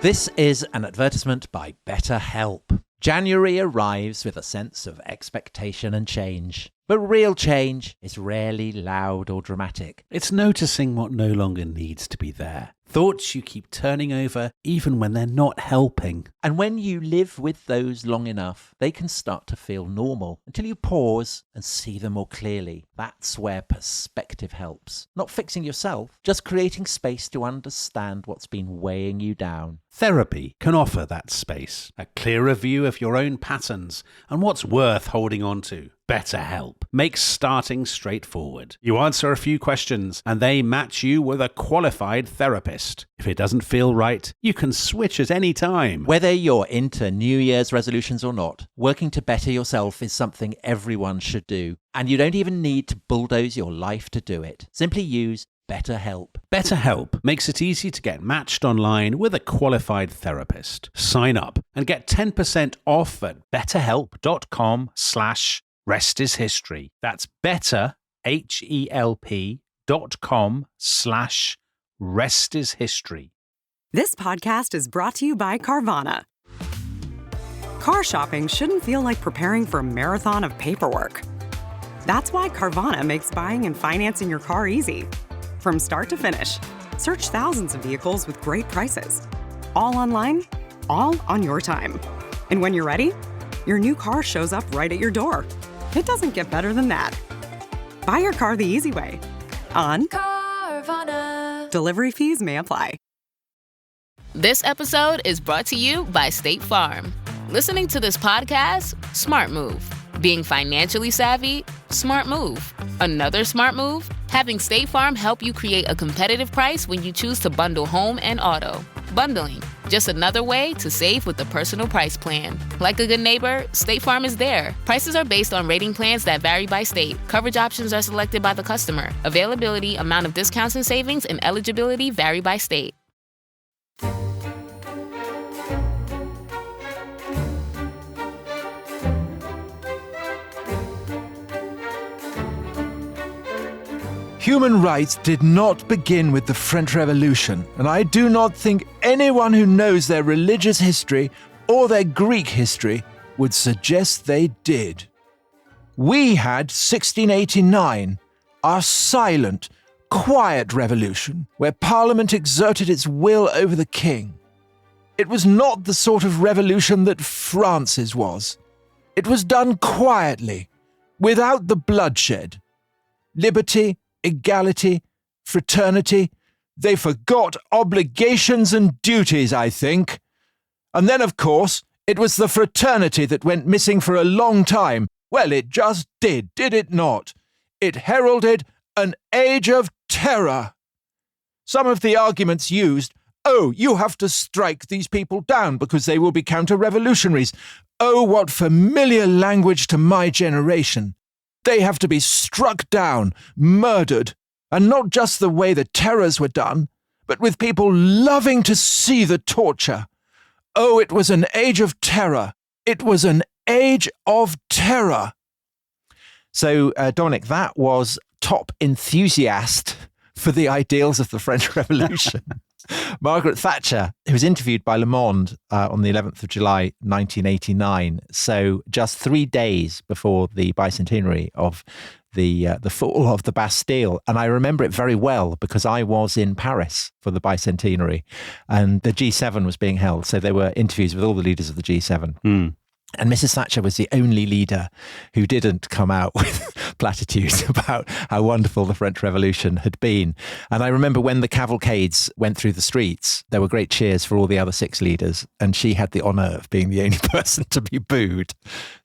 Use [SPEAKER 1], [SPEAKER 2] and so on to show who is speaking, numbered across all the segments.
[SPEAKER 1] This is an advertisement by BetterHelp. January arrives with a sense of expectation and change. But real change is rarely loud or dramatic.
[SPEAKER 2] It's noticing what no longer needs to be there. Thoughts you keep turning over even when they're not helping.
[SPEAKER 1] And when you live with those long enough, they can start to feel normal until you pause and see them more clearly. That's where perspective helps. Not fixing yourself, just creating space to understand what's been weighing you down.
[SPEAKER 2] Therapy can offer that space, a clearer view of your own patterns and what's worth holding on to. BetterHelp makes starting straightforward. You answer a few questions and they match you with a qualified therapist. If it doesn't feel right, you can switch at any time.
[SPEAKER 1] Whether you're into New Year's resolutions or not, working to better yourself is something everyone should do. And you don't even need to bulldoze your life to do it. Simply use BetterHelp.
[SPEAKER 2] BetterHelp makes it easy to get matched online with a qualified therapist. Sign up and get 10% off at betterhelp.com/restishistory. That's better, HELP.com/restishistory.
[SPEAKER 3] This podcast is brought to you by Carvana. Car shopping shouldn't feel like preparing for a marathon of paperwork. That's why Carvana makes buying and financing your car easy. From start to finish, search thousands of vehicles with great prices. All online, all on your time. And when you're ready, your new car shows up right at your door. It doesn't get better than that. Buy your car the easy way. On Carvana. Delivery fees may apply.
[SPEAKER 4] This episode is brought to you by State Farm. Listening to this podcast? Smart move. Being financially savvy? Smart move. Another smart move? Having State Farm help you create a competitive price when you choose to bundle home and auto. Bundling, just another way to save with the personal price plan. Like a good neighbor, State Farm is there. Prices are based on rating plans that vary by state. Coverage options are selected by the customer. Availability, amount of discounts and savings, and eligibility vary by state.
[SPEAKER 5] Human rights did not begin with the French Revolution, and I do not think anyone who knows their religious history or their Greek history would suggest they did. We had 1689, our silent, quiet revolution, where Parliament exerted its will over the king. It was not the sort of revolution that France's was. It was done quietly, without the bloodshed. Liberty, equality, fraternity, they forgot obligations and duties, I think. And then, of course, it was the fraternity that went missing for a long time. Well, it just did it not? It heralded an age of terror. Some of the arguments used, oh, you have to strike these people down because they will be counter-revolutionaries. Oh, what familiar language to my generation. They have to be struck down, murdered, and not just the way the terrors were done, but with people loving to see the torture. Oh, it was an age of terror. It was an age of terror.
[SPEAKER 1] So, Dominic, that was top enthusiast for the ideals of the French Revolution. Margaret Thatcher, who was interviewed by Le Monde on the 11th of July, 1989. So just 3 days before the bicentenary of the fall of the Bastille. And I remember it very well because I was in Paris for the bicentenary and the G7 was being held. So there were interviews with all the leaders of the G7. Mm. And Mrs. Thatcher was the only leader who didn't come out with platitudes about how wonderful the French Revolution had been. And I remember when the cavalcades went through the streets, there were great cheers for all the other 6 leaders. And she had the honour of being the only person to be booed.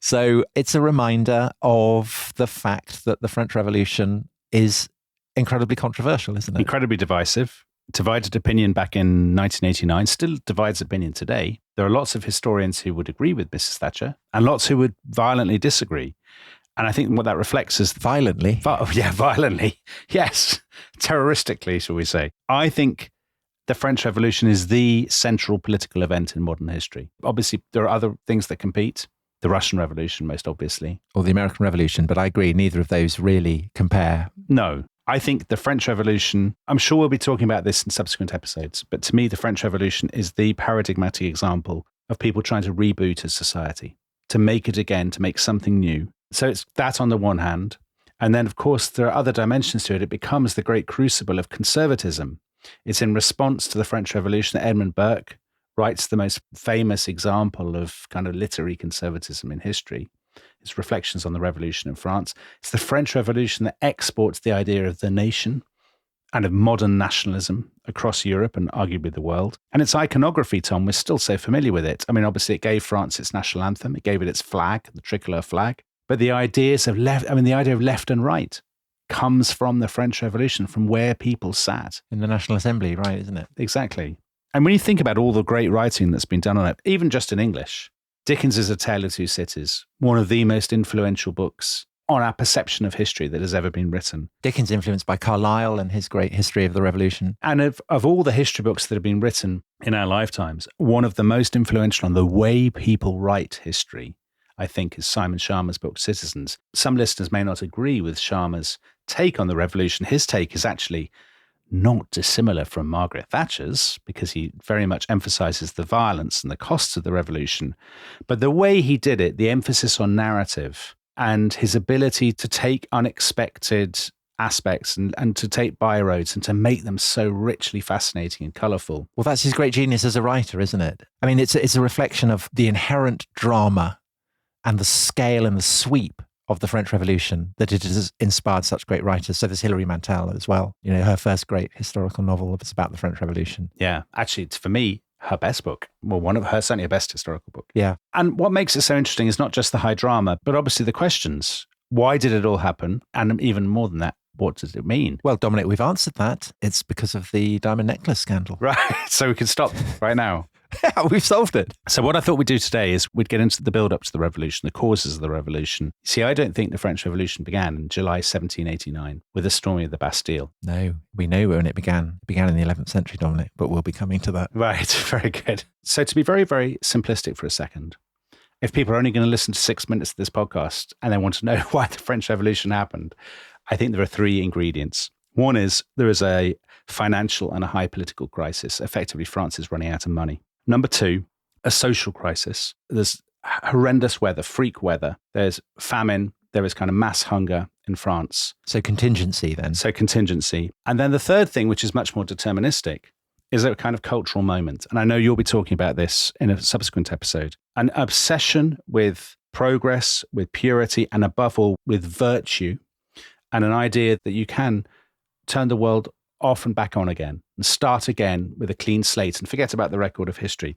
[SPEAKER 1] So it's a reminder of the fact that the French Revolution is incredibly controversial, isn't it?
[SPEAKER 2] Incredibly divisive. Divided opinion back in 1989 still divides opinion today. There are lots of historians who would agree with Mrs. Thatcher and lots who would violently disagree. And I think what that reflects is...
[SPEAKER 1] Violently?
[SPEAKER 2] Violently. Yes. Terroristically, shall we say. I think the French Revolution is the central political event in modern history. Obviously, there are other things that compete. The Russian Revolution, most obviously.
[SPEAKER 1] Or the American Revolution, but I agree, neither of those really compare.
[SPEAKER 2] No. I think the French Revolution, I'm sure we'll be talking about this in subsequent episodes, but to me, the French Revolution is the paradigmatic example of people trying to reboot a society, to make it again, to make something new. So it's that on the one hand. And then, of course, there are other dimensions to it. It becomes the great crucible of conservatism. It's in response to the French Revolution that Edmund Burke writes the most famous example of kind of literary conservatism in history. His reflections on the revolution in France. It's the French Revolution that exports the idea of the nation and of modern nationalism across Europe and arguably the world. And its iconography, Tom, we're still so familiar with it. I mean, obviously, it gave France its national anthem. It gave it its flag, the tricolour flag. But the ideas of the idea of left and right comes from the French Revolution, from where people sat.
[SPEAKER 1] In the National Assembly, right, isn't it?
[SPEAKER 2] Exactly. And when you think about all the great writing that's been done on it, even just in English, Dickens is A Tale of Two Cities, one of the most influential books on our perception of history that has ever been written.
[SPEAKER 1] Dickens influenced by Carlyle and his great History of the Revolution.
[SPEAKER 2] And of all the history books that have been written in our lifetimes, one of the most influential on the way people write history, I think, is Simon Schama's book, Citizens. Some listeners may not agree with Schama's take on the revolution. His take is actually not dissimilar from Margaret Thatcher's, because he very much emphasizes the violence and the costs of the revolution. But the way he did it, the emphasis on narrative and his ability to take unexpected aspects and to take byroads and to make them so richly fascinating and colourful.
[SPEAKER 1] Well, that's his great genius as a writer, isn't it? I mean, it's a reflection of the inherent drama and the scale and the sweep of the French Revolution that it has inspired such great writers. So there's Hilary Mantel as well. You know, her first great historical novel was about the French Revolution.
[SPEAKER 2] Yeah, actually, it's, for me, her best book. Well, one of her, certainly her best historical book.
[SPEAKER 1] Yeah.
[SPEAKER 2] And what makes it so interesting is not just the high drama, but obviously the questions. Why did it all happen? And even more than that, what does it mean?
[SPEAKER 1] Well, Dominic, we've answered that. It's because of the diamond necklace scandal.
[SPEAKER 2] Right. So we can stop right now.
[SPEAKER 1] Yeah, we've solved it.
[SPEAKER 2] So what I thought we'd do today is we'd get into the build-up to the revolution, the causes of the revolution. See, I don't think the French Revolution began in July 1789 with the storming of the Bastille.
[SPEAKER 1] No, we know when it began. It began in the 11th century, Dominic, but we'll be coming to that.
[SPEAKER 2] Right, very good. So to be very, very simplistic for a second, if people are only going to listen to 6 minutes of this podcast and they want to know why the French Revolution happened, I think there are 3 ingredients. One is there is a financial and a high political crisis. Effectively, France is running out of money. Number 2, a social crisis. There's horrendous weather, freak weather. There's famine. There is kind of mass hunger in France.
[SPEAKER 1] So contingency then.
[SPEAKER 2] So contingency. And then the third thing, which is much more deterministic, is a kind of cultural moment. And I know you'll be talking about this in a subsequent episode. An obsession with progress, with purity, and above all, with virtue, and an idea that you can turn the world off and back on again and start again with a clean slate and forget about the record of history.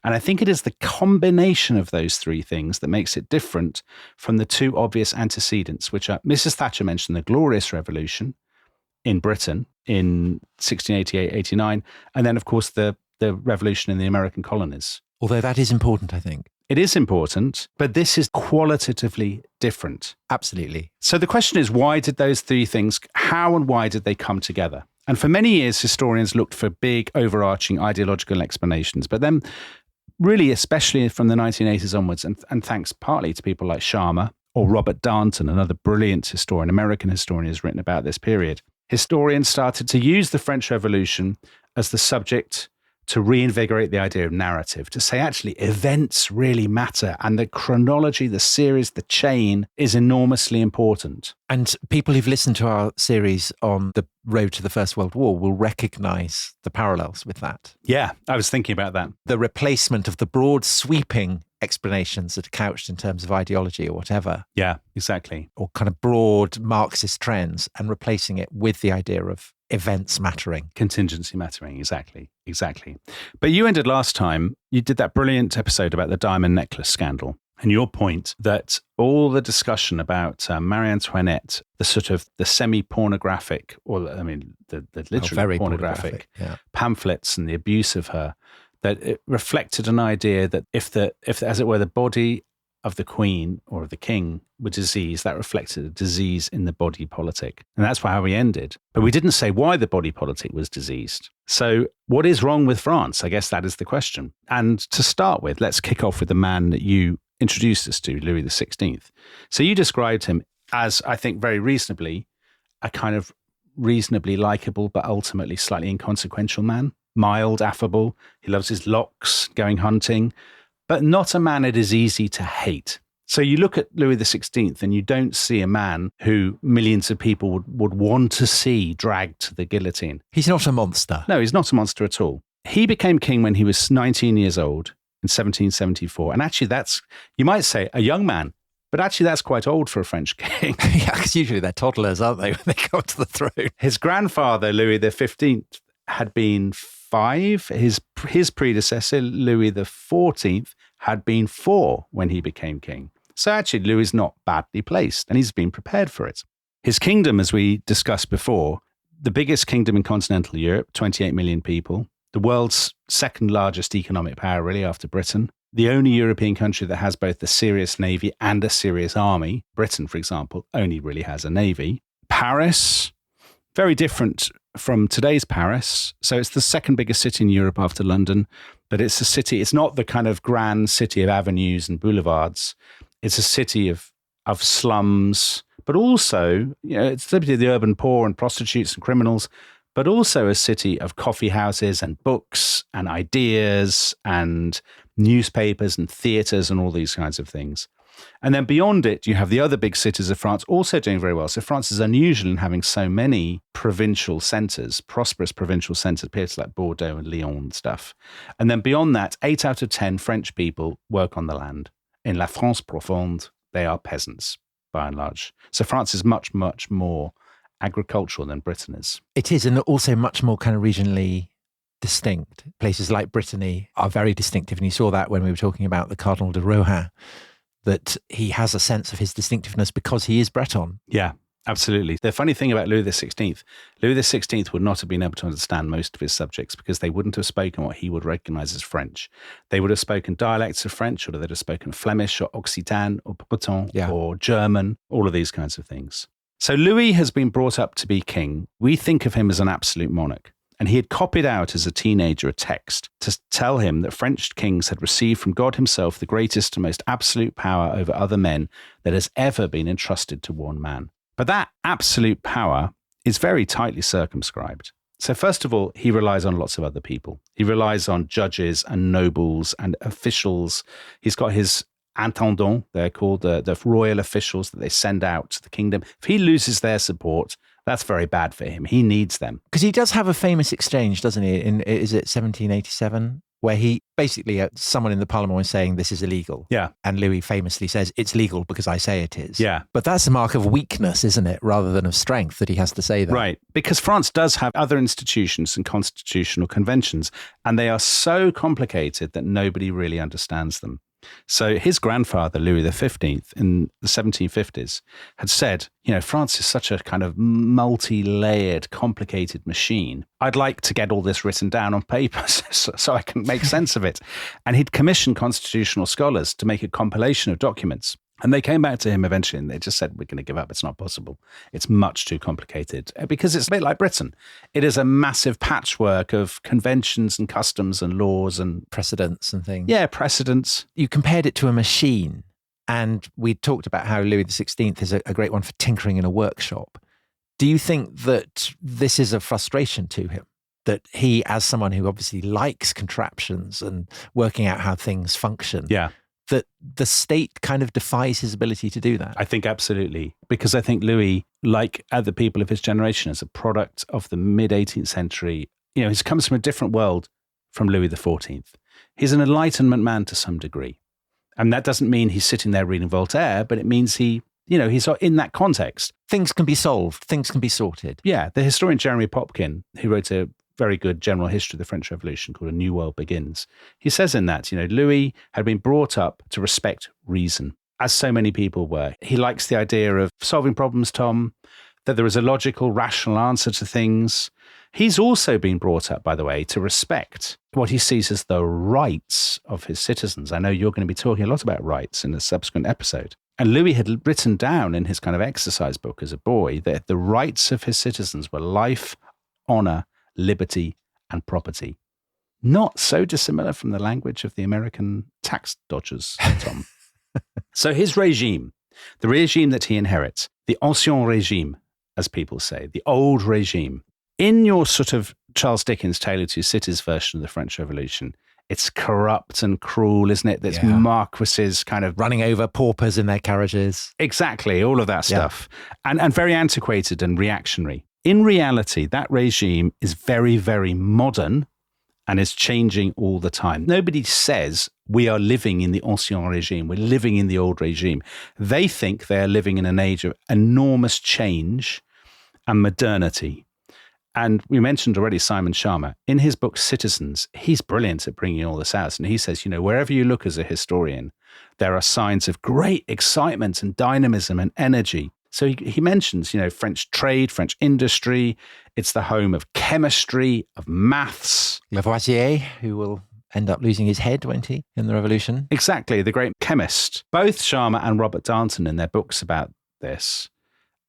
[SPEAKER 2] And I think it is the combination of those 3 things that makes it different from the 2 obvious antecedents, which are Mrs. Thatcher mentioned the Glorious Revolution in Britain in 1688-89, and then, of course, the revolution in the American colonies.
[SPEAKER 1] Although that is important, I think.
[SPEAKER 2] It is important, but this is qualitatively different.
[SPEAKER 1] Absolutely.
[SPEAKER 2] So the question is, why did those 3 things, how and why did they come together? And for many years, historians looked for big, overarching ideological explanations. But then, really, especially from the 1980s onwards, and thanks partly to people like Schama or Robert Darnton, another brilliant historian, American historian who's written about this period, historians started to use the French Revolution as the subject to reinvigorate the idea of narrative, to say actually events really matter and the chronology, the series, the chain is enormously important.
[SPEAKER 1] And people who've listened to our series on the road to the First World War will recognize the parallels with that.
[SPEAKER 2] Yeah, I was thinking about that.
[SPEAKER 1] The replacement of the broad sweeping explanations that are couched in terms of ideology or whatever.
[SPEAKER 2] Yeah, exactly.
[SPEAKER 1] Or kind of broad Marxist trends, and replacing it with the idea of events mattering.
[SPEAKER 2] Contingency mattering, exactly. But you ended last time, you did that brilliant episode about the diamond necklace scandal. And your point that all the discussion about Marie Antoinette, the sort of the semi-pornographic, or I mean, the literally
[SPEAKER 1] very
[SPEAKER 2] pornographic
[SPEAKER 1] yeah.
[SPEAKER 2] pamphlets and the abuse of her, that it reflected an idea that if as it were, the body of the queen or of the king were diseased, that reflected a disease in the body politic. And that's how we ended. But we didn't say why the body politic was diseased. So what is wrong with France? I guess that is the question. And to start with, let's kick off with the man that you introduced us to, Louis XVI. So you described him as, I think very reasonably, a kind of reasonably likable, but ultimately slightly inconsequential man. Mild, affable. He loves his locks, going hunting, but not a man it is easy to hate. So you look at Louis XVI and you don't see a man who millions of people would want to see dragged to the guillotine.
[SPEAKER 1] He's not a monster.
[SPEAKER 2] No, he's not a monster at all. He became king when he was 19 years old in 1774. And actually that's, you might say, a young man. But actually, that's quite old for a French king.
[SPEAKER 1] Yeah, because usually they're toddlers, aren't they, when they come to the throne?
[SPEAKER 2] His grandfather, Louis XV, had been 5. His predecessor, Louis XIV, had been 4 when he became king. So actually, Louis is not badly placed, and he's been prepared for it. His kingdom, as we discussed before, the biggest kingdom in continental Europe, 28 million people, the world's second largest economic power, really, after Britain. The only European country that has both a serious navy and a serious army, Britain, for example, only really has a navy. Paris, very different from today's Paris. So it's the second biggest city in Europe after London, but it's a city, it's not the kind of grand city of avenues and boulevards. It's a city of slums, but also, it's the city of the urban poor and prostitutes and criminals, but also a city of coffee houses and books and ideas and newspapers and theatres and all these kinds of things. And then beyond it, you have the other big cities of France also doing very well. So France is unusual in having so many provincial centres, prosperous provincial centres, places like Bordeaux and Lyon and stuff. And then beyond that, 8 out of 10 French people work on the land. In La France profonde, they are peasants, by and large. So France is much, much more agricultural than Britain is.
[SPEAKER 1] It is, and also much more kind of regionally distinct. Places like Brittany are very distinctive, and you saw that when we were talking about the Cardinal de Rohan, that he has a sense of his distinctiveness because he is Breton.
[SPEAKER 2] Yeah, absolutely. The funny thing about Louis XVI, Louis XVI would not have been able to understand most of his subjects because they wouldn't have spoken what he would recognize as French. They would have spoken dialects of French, or they'd have spoken Flemish or Occitan or Breton or German, all of these kinds of things. So Louis has been brought up to be king. We think of him as an absolute monarch. And he had copied out as a teenager a text to tell him that French kings had received from God himself the greatest and most absolute power over other men that has ever been entrusted to one man. But that absolute power is very tightly circumscribed. So first of all, he relies on lots of other people. He relies on judges and nobles and officials. He's got his intendants, they're called the royal officials that they send out to the kingdom. If he loses their support, that's very bad for him. He needs them.
[SPEAKER 1] Because he does have a famous exchange, doesn't he? Is it 1787? Where he basically, someone in the parliament was saying this is illegal.
[SPEAKER 2] Yeah.
[SPEAKER 1] And Louis famously says, it's legal because I say it is.
[SPEAKER 2] Yeah.
[SPEAKER 1] But that's a mark of weakness, isn't it? Rather than of strength that he has to say that.
[SPEAKER 2] Right. Because France does have other institutions and constitutional conventions, and they are so complicated that nobody really understands them. So his grandfather, Louis XV, in the 1750s, had said, France is such a kind of multi-layered, complicated machine. I'd like to get all this written down on paper so I can make sense of it. And he'd commissioned constitutional scholars to make a compilation of documents. And they came back to him eventually and they just said, we're going to give up. It's not possible. It's much too complicated because it's a bit like Britain. It is a massive patchwork of conventions and customs and laws and
[SPEAKER 1] precedents and things.
[SPEAKER 2] Yeah, precedents.
[SPEAKER 1] You compared it to a machine, and we talked about how Louis XVI is a great one for tinkering in a workshop. Do you think that this is a frustration to him? That he, as someone who obviously likes contraptions and working out how things function, that the state kind of defies his ability to do that?
[SPEAKER 2] I think absolutely. Because I think Louis, like other people of his generation, is a product of the mid-18th century. He comes from a different world from Louis XIV. He's an Enlightenment man to some degree. And that doesn't mean he's sitting there reading Voltaire, but it means he's in that context.
[SPEAKER 1] Things can be solved. Things can be sorted.
[SPEAKER 2] Yeah. The historian Jeremy Popkin, who wrote a very good general history of the French Revolution called A New World Begins. He says in that, Louis had been brought up to respect reason, as so many people were. He likes the idea of solving problems, Tom, that there is a logical, rational answer to things. He's also been brought up, by the way, to respect what he sees as the rights of his citizens. I know you're going to be talking a lot about rights in a subsequent episode. And Louis had written down in his kind of exercise book as a boy that the rights of his citizens were life, honor, liberty, and property. Not so dissimilar from the language of the American tax dodgers, Tom. So his regime, the regime that he inherits, the ancien régime, as people say, the old regime. In your sort of Charles Dickens' Tale of Two Cities version of the French Revolution, it's corrupt and cruel, isn't it? There's marquises kind of
[SPEAKER 1] running over paupers in their carriages.
[SPEAKER 2] Exactly, all of that stuff. And very antiquated and reactionary. In reality, that regime is very, very modern and is changing all the time. Nobody says we are living in the ancien regime, we're living in the old regime. They think they are living in an age of enormous change and modernity. And we mentioned already Simon Sharma. In his book Citizens, he's brilliant at bringing all this out. And he says, wherever you look as a historian, there are signs of great excitement and dynamism and energy. So he mentions, French trade, French industry. It's the home of chemistry, of maths.
[SPEAKER 1] Lavoisier, who will end up losing his head, won't he, in the revolution?
[SPEAKER 2] Exactly, the great chemist. Both Sharma and Robert Darnton, in their books about this,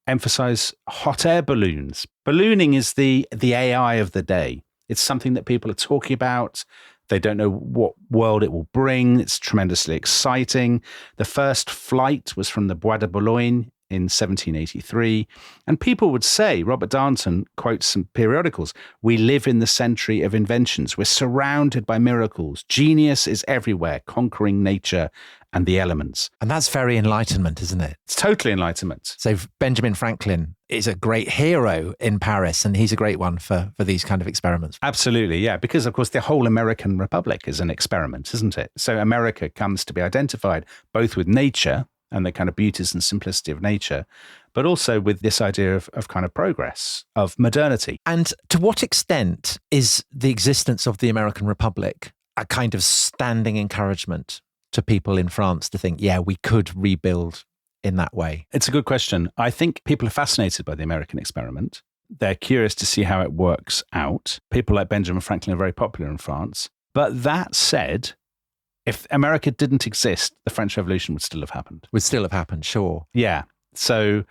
[SPEAKER 2] emphasize hot air balloons. Ballooning is the AI of the day. It's something that people are talking about. They don't know what world it will bring. It's tremendously exciting. The first flight was from the Bois de Boulogne in 1783. And people would say, Robert Darnton quotes some periodicals, we live in the century of inventions. We're surrounded by miracles. Genius is everywhere, conquering nature and the elements.
[SPEAKER 1] And that's very Enlightenment, isn't it?
[SPEAKER 2] It's totally Enlightenment.
[SPEAKER 1] So Benjamin Franklin is a great hero in Paris, and he's a great one for these kind of experiments.
[SPEAKER 2] Absolutely, yeah, because of course the whole American Republic is an experiment, isn't it? So America comes to be identified both with nature and the kind of beauties and simplicity of nature, but also with this idea of kind of progress, of modernity.
[SPEAKER 1] And to what extent is the existence of the American Republic a kind of standing encouragement to people in France to think, yeah, we could rebuild in that way?
[SPEAKER 2] It's a good question. I think people are fascinated by the American experiment. They're curious to see how it works out. People like Benjamin Franklin are very popular in France. But that said, if America didn't exist, the French Revolution would still have happened.
[SPEAKER 1] Would still have happened, sure.
[SPEAKER 2] Yeah. So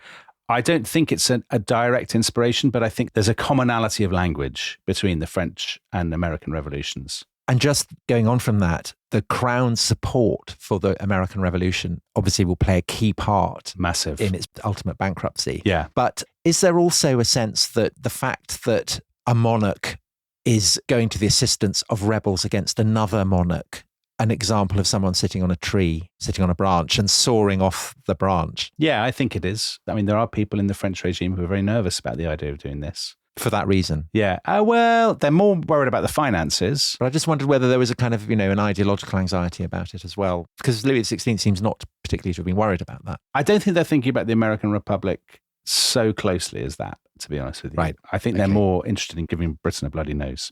[SPEAKER 2] I don't think it's a direct inspiration, but I think there's a commonality of language between the French and American revolutions.
[SPEAKER 1] And just going on from that, the Crown's support for the American Revolution obviously will play a key part.
[SPEAKER 2] Massive.
[SPEAKER 1] In its ultimate bankruptcy.
[SPEAKER 2] Yeah.
[SPEAKER 1] But is there also a sense that the fact that a monarch is going to the assistance of rebels against another monarch, an example of someone sitting on a tree, sitting on a branch and soaring off the branch?
[SPEAKER 2] Yeah, I think it is. I mean, there are people in the French regime who are very nervous about the idea of doing this.
[SPEAKER 1] For that reason?
[SPEAKER 2] Yeah. Well, they're more worried about the finances.
[SPEAKER 1] But I just wondered whether there was a kind of, an ideological anxiety about it as well. Because Louis XVI seems not particularly to have been worried about that.
[SPEAKER 2] I don't think they're thinking about the American Republic so closely as that, to be honest with you.
[SPEAKER 1] Right.
[SPEAKER 2] I think they're more interested in giving Britain a bloody nose.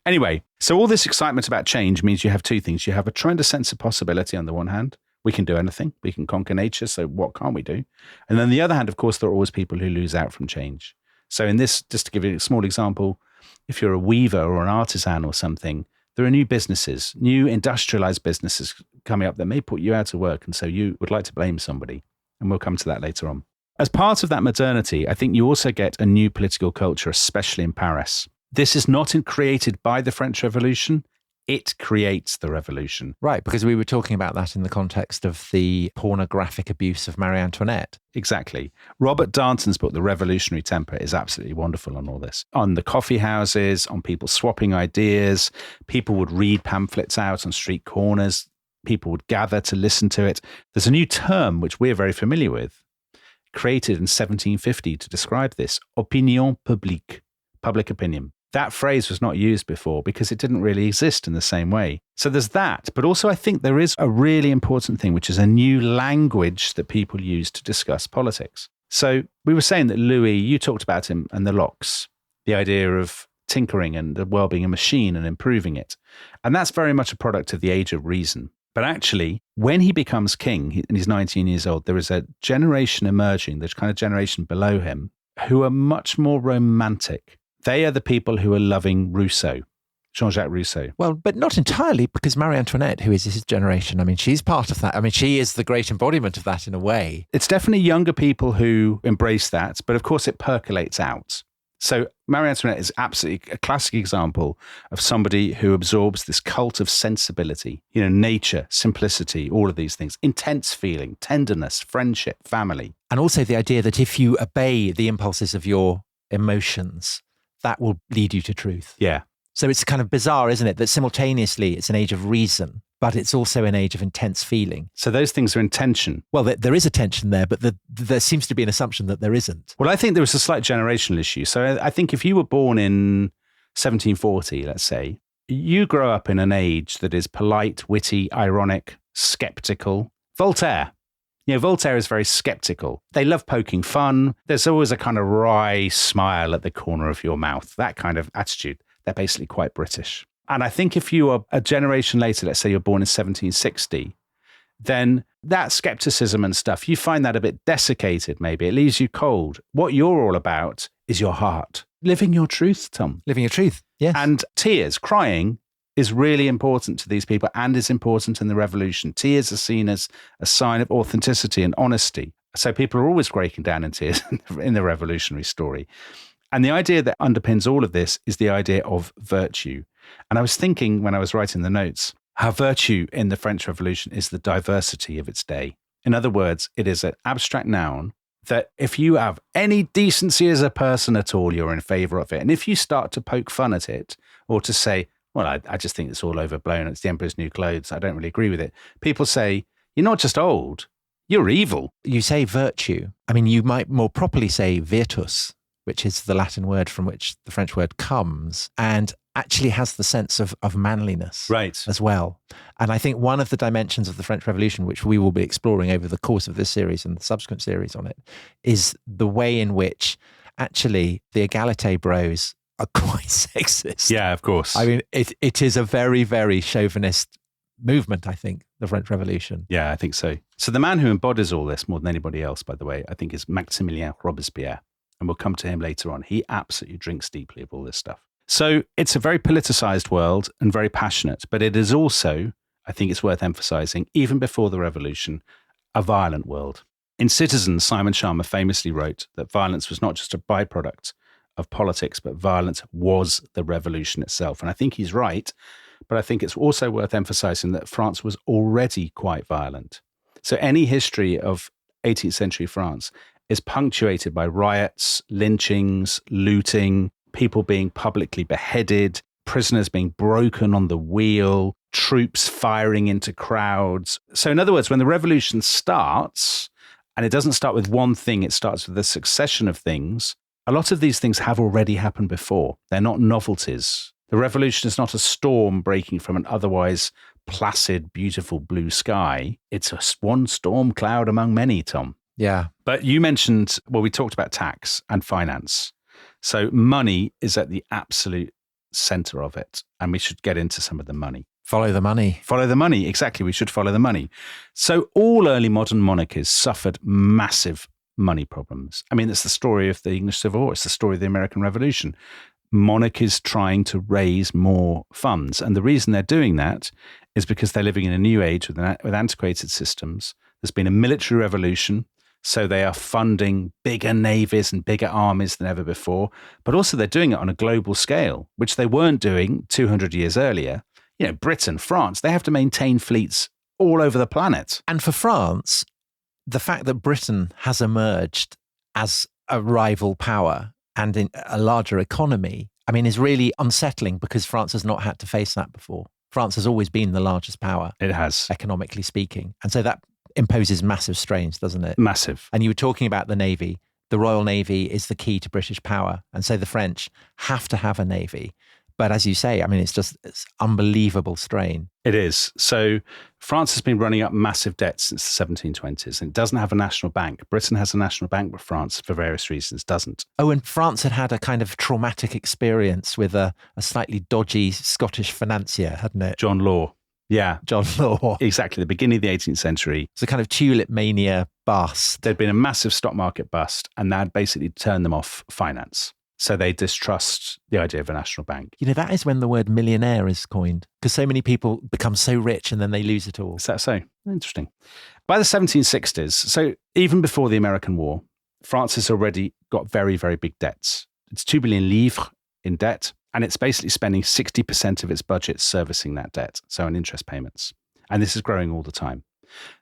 [SPEAKER 2] Anyway, so all this excitement about change means you have two things. You have a tremendous sense of possibility on the one hand. We can do anything. We can conquer nature. So what can't we do? And then the other hand, of course, there are always people who lose out from change. So in this, just to give you a small example, if you're a weaver or an artisan or something, there are new businesses, new industrialized businesses coming up that may put you out of work. And so you would like to blame somebody. And we'll come to that later on. As part of that modernity, I think you also get a new political culture, especially in Paris. This is not created by the French Revolution. It creates the revolution.
[SPEAKER 1] Right, because we were talking about that in the context of the pornographic abuse of Marie Antoinette.
[SPEAKER 2] Exactly. Robert Darnton's book, The Revolutionary Temper, is absolutely wonderful on all this. On the coffee houses, on people swapping ideas, people would read pamphlets out on street corners, people would gather to listen to it. There's a new term, which we're very familiar with, created in 1750 to describe this, opinion publique, public opinion. That phrase was not used before because it didn't really exist in the same way. So there's that. But also I think there is a really important thing, which is a new language that people use to discuss politics. So we were saying that Louis, you talked about him and the Locks, the idea of tinkering and the world being a machine and improving it. And that's very much a product of the age of reason. But actually, when he becomes king and he's 19 years old, there is a generation emerging, there's kind of generation below him, who are much more romantic. They are the people who are loving Rousseau, Jean-Jacques Rousseau.
[SPEAKER 1] Well, but not entirely, because Marie Antoinette, who is his generation, I mean, she's part of that. I mean, she is the great embodiment of that in a way.
[SPEAKER 2] It's definitely younger people who embrace that, but of course it percolates out. So Marie Antoinette is absolutely a classic example of somebody who absorbs this cult of sensibility, nature, simplicity, all of these things, intense feeling, tenderness, friendship, family.
[SPEAKER 1] And also the idea that if you obey the impulses of your emotions, that will lead you to truth.
[SPEAKER 2] Yeah.
[SPEAKER 1] So it's kind of bizarre, isn't it? That simultaneously it's an age of reason, but it's also an age of intense feeling.
[SPEAKER 2] So those things are in tension.
[SPEAKER 1] Well, there is a tension there, but there seems to be an assumption that there isn't.
[SPEAKER 2] Well, I think there was a slight generational issue. So I think if you were born in 1740, let's say, you grow up in an age that is polite, witty, ironic, skeptical. Voltaire. Voltaire is very skeptical. They love poking fun. There's always a kind of wry smile at the corner of your mouth, that kind of attitude. They're basically quite British. And I think if you are a generation later, let's say you're born in 1760, then that skepticism and stuff, you find that a bit desiccated, maybe. It leaves you cold. What you're all about is your heart. Living your truth, Tom.
[SPEAKER 1] Living your truth, yes.
[SPEAKER 2] And tears, crying, is really important to these people and is important in the revolution. Tears are seen as a sign of authenticity and honesty. So people are always breaking down in tears in the revolutionary story. And the idea that underpins all of this is the idea of virtue. And I was thinking when I was writing the notes, how virtue in the French Revolution is the diversity of its day. In other words, it is an abstract noun that if you have any decency as a person at all, you're in favor of it. And if you start to poke fun at it or to say, well, I just think it's all overblown, it's the emperor's new clothes, I don't really agree with it, people say, you're not just old, you're evil.
[SPEAKER 1] You say virtue. I mean, you might more properly say virtus, which is the Latin word from which the French word comes, and actually has the sense of manliness as well. And I think one of the dimensions of the French Revolution, which we will be exploring over the course of this series and the subsequent series on it, is the way in which actually the Égalité bros are quite sexist.
[SPEAKER 2] Yeah, of course.
[SPEAKER 1] I mean, it is a very, very chauvinist movement, I think, the French Revolution.
[SPEAKER 2] Yeah, I think so. So the man who embodies all this more than anybody else, by the way, I think is Maximilien Robespierre. And we'll come to him later on. He absolutely drinks deeply of all this stuff. So it's a very politicized world and very passionate, but it is also, I think it's worth emphasizing, even before the revolution, a violent world. In Citizens, Simon Schama famously wrote that violence was not just a byproduct of politics, but violence was the revolution itself. And I think he's right, but I think it's also worth emphasizing that France was already quite violent. So any history of 18th century France is punctuated by riots, lynchings, looting, people being publicly beheaded, prisoners being broken on the wheel, troops firing into crowds. So in other words, when the revolution starts, and it doesn't start with one thing, it starts with a succession of things, a lot of these things have already happened before. They're not novelties. The revolution is not a storm breaking from an otherwise placid, beautiful blue sky. It's one storm cloud among many, Tom.
[SPEAKER 1] Yeah.
[SPEAKER 2] But you mentioned, well, we talked about tax and finance. So money is at the absolute center of it. And we should get into some of the money.
[SPEAKER 1] Follow the money.
[SPEAKER 2] Follow the money. Exactly. We should follow the money. So all early modern monarchies suffered massive money problems. I mean, it's the story of the English Civil War. It's the story of the American Revolution. Monarchies trying to raise more funds. And the reason they're doing that is because they're living in a new age with antiquated systems. There's been a military revolution. So they are funding bigger navies and bigger armies than ever before, but also they're doing it on a global scale, which they weren't doing 200 years earlier. Britain, France, they have to maintain fleets all over the planet.
[SPEAKER 1] And for France, the fact that Britain has emerged as a rival power and in a larger economy, I mean, is really unsettling because France has not had to face that before. France has always been the largest power.
[SPEAKER 2] It has.
[SPEAKER 1] Economically speaking. And so that imposes massive strains, doesn't it?
[SPEAKER 2] Massive.
[SPEAKER 1] And you were talking about the Navy. The Royal Navy is the key to British power. And so the French have to have a Navy. But as you say, I mean, it's unbelievable strain.
[SPEAKER 2] It is. So France has been running up massive debts since the 1720s. And it doesn't have a national bank. Britain has a national bank, but France, for various reasons, doesn't.
[SPEAKER 1] Oh, and France had a kind of traumatic experience with a slightly dodgy Scottish financier, hadn't it?
[SPEAKER 2] John Law. Yeah.
[SPEAKER 1] John Law.
[SPEAKER 2] Exactly. The beginning of the 18th century.
[SPEAKER 1] It's a kind of tulip mania bust.
[SPEAKER 2] There'd been a massive stock market bust, and that basically turned them off finance. So they distrust the idea of a national bank.
[SPEAKER 1] That is when the word millionaire is coined, because so many people become so rich and then they lose it all.
[SPEAKER 2] Is that so? Interesting. By the 1760s, so even before the American War, France has already got very, very big debts. It's 2 billion livres in debt, and it's basically spending 60% of its budget servicing that debt, so on interest payments. And this is growing all the time.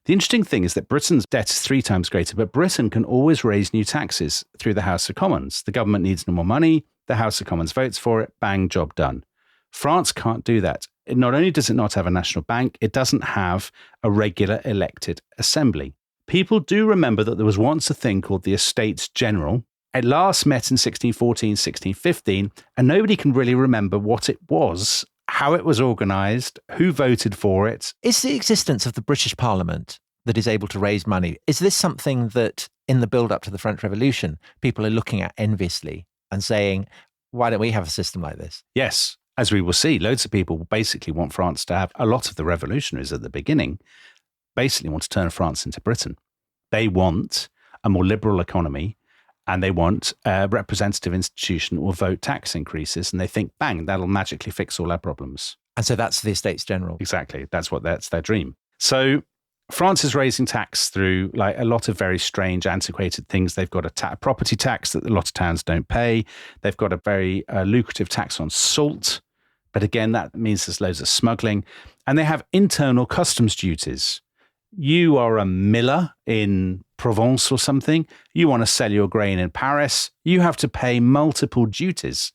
[SPEAKER 2] The interesting thing is that Britain's debt is 3 times greater, but Britain can always raise new taxes through the House of Commons. The government needs no more money, the House of Commons votes for it, bang, job done. France can't do that. Not only does it not have a national bank, it doesn't have a regular elected assembly. People do remember that there was once a thing called the Estates General. It last met in 1614, 1615, and nobody can really remember what it was, how it was organised, who voted for it.
[SPEAKER 1] Is the existence of the British Parliament that is able to raise money, is this something that in the build-up to the French Revolution, people are looking at enviously and saying, why don't we have a system like this?
[SPEAKER 2] Yes, as we will see, loads of people basically want France to have, a lot of the revolutionaries at the beginning basically want to turn France into Britain. They want a more liberal economy, and they want a representative institution that will vote tax increases, and they think, bang, that'll magically fix all our problems.
[SPEAKER 1] And so that's the Estates General.
[SPEAKER 2] Exactly. That's their dream. So France is raising tax through like a lot of very strange, antiquated things. They've got a property tax that a lot of towns don't pay. They've got a very lucrative tax on salt. But again, that means there's loads of smuggling. And they have internal customs duties. You are a miller in Provence or something. You want to sell your grain in Paris. You have to pay multiple duties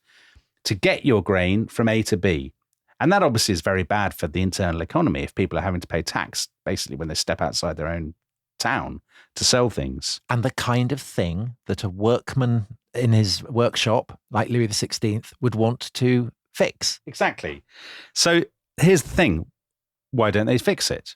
[SPEAKER 2] to get your grain from A to B. And that obviously is very bad for the internal economy if people are having to pay tax basically when they step outside their own town to sell things.
[SPEAKER 1] And the kind of thing that a workman in his workshop, like Louis XVI, would want to fix.
[SPEAKER 2] Exactly. So here's the thing. Why don't they fix it?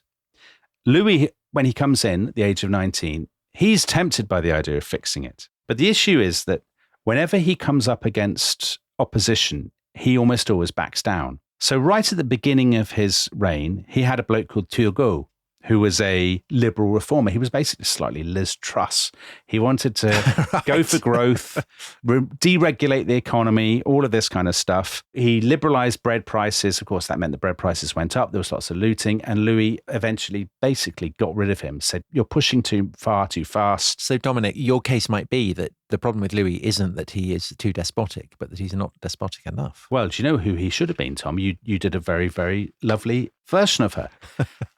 [SPEAKER 2] Louis, when he comes in at the age of 19, he's tempted by the idea of fixing it. But the issue is that whenever he comes up against opposition, he almost always backs down. So right at the beginning of his reign, he had a bloke called Turgot, who was a liberal reformer. He was basically slightly Liz Truss. He wanted to
[SPEAKER 1] Right.
[SPEAKER 2] go for growth, deregulate the economy, all of this kind of stuff. He liberalized bread prices. Of course, that meant the bread prices went up. There was lots of looting. And Louis eventually basically got rid of him, said, you're pushing too far, too fast.
[SPEAKER 1] So, Dominic, your case might be that the problem with Louis isn't that he is too despotic, but that he's not despotic enough.
[SPEAKER 2] Well, do you know who he should have been, Tom? You did a very, very lovely version of her.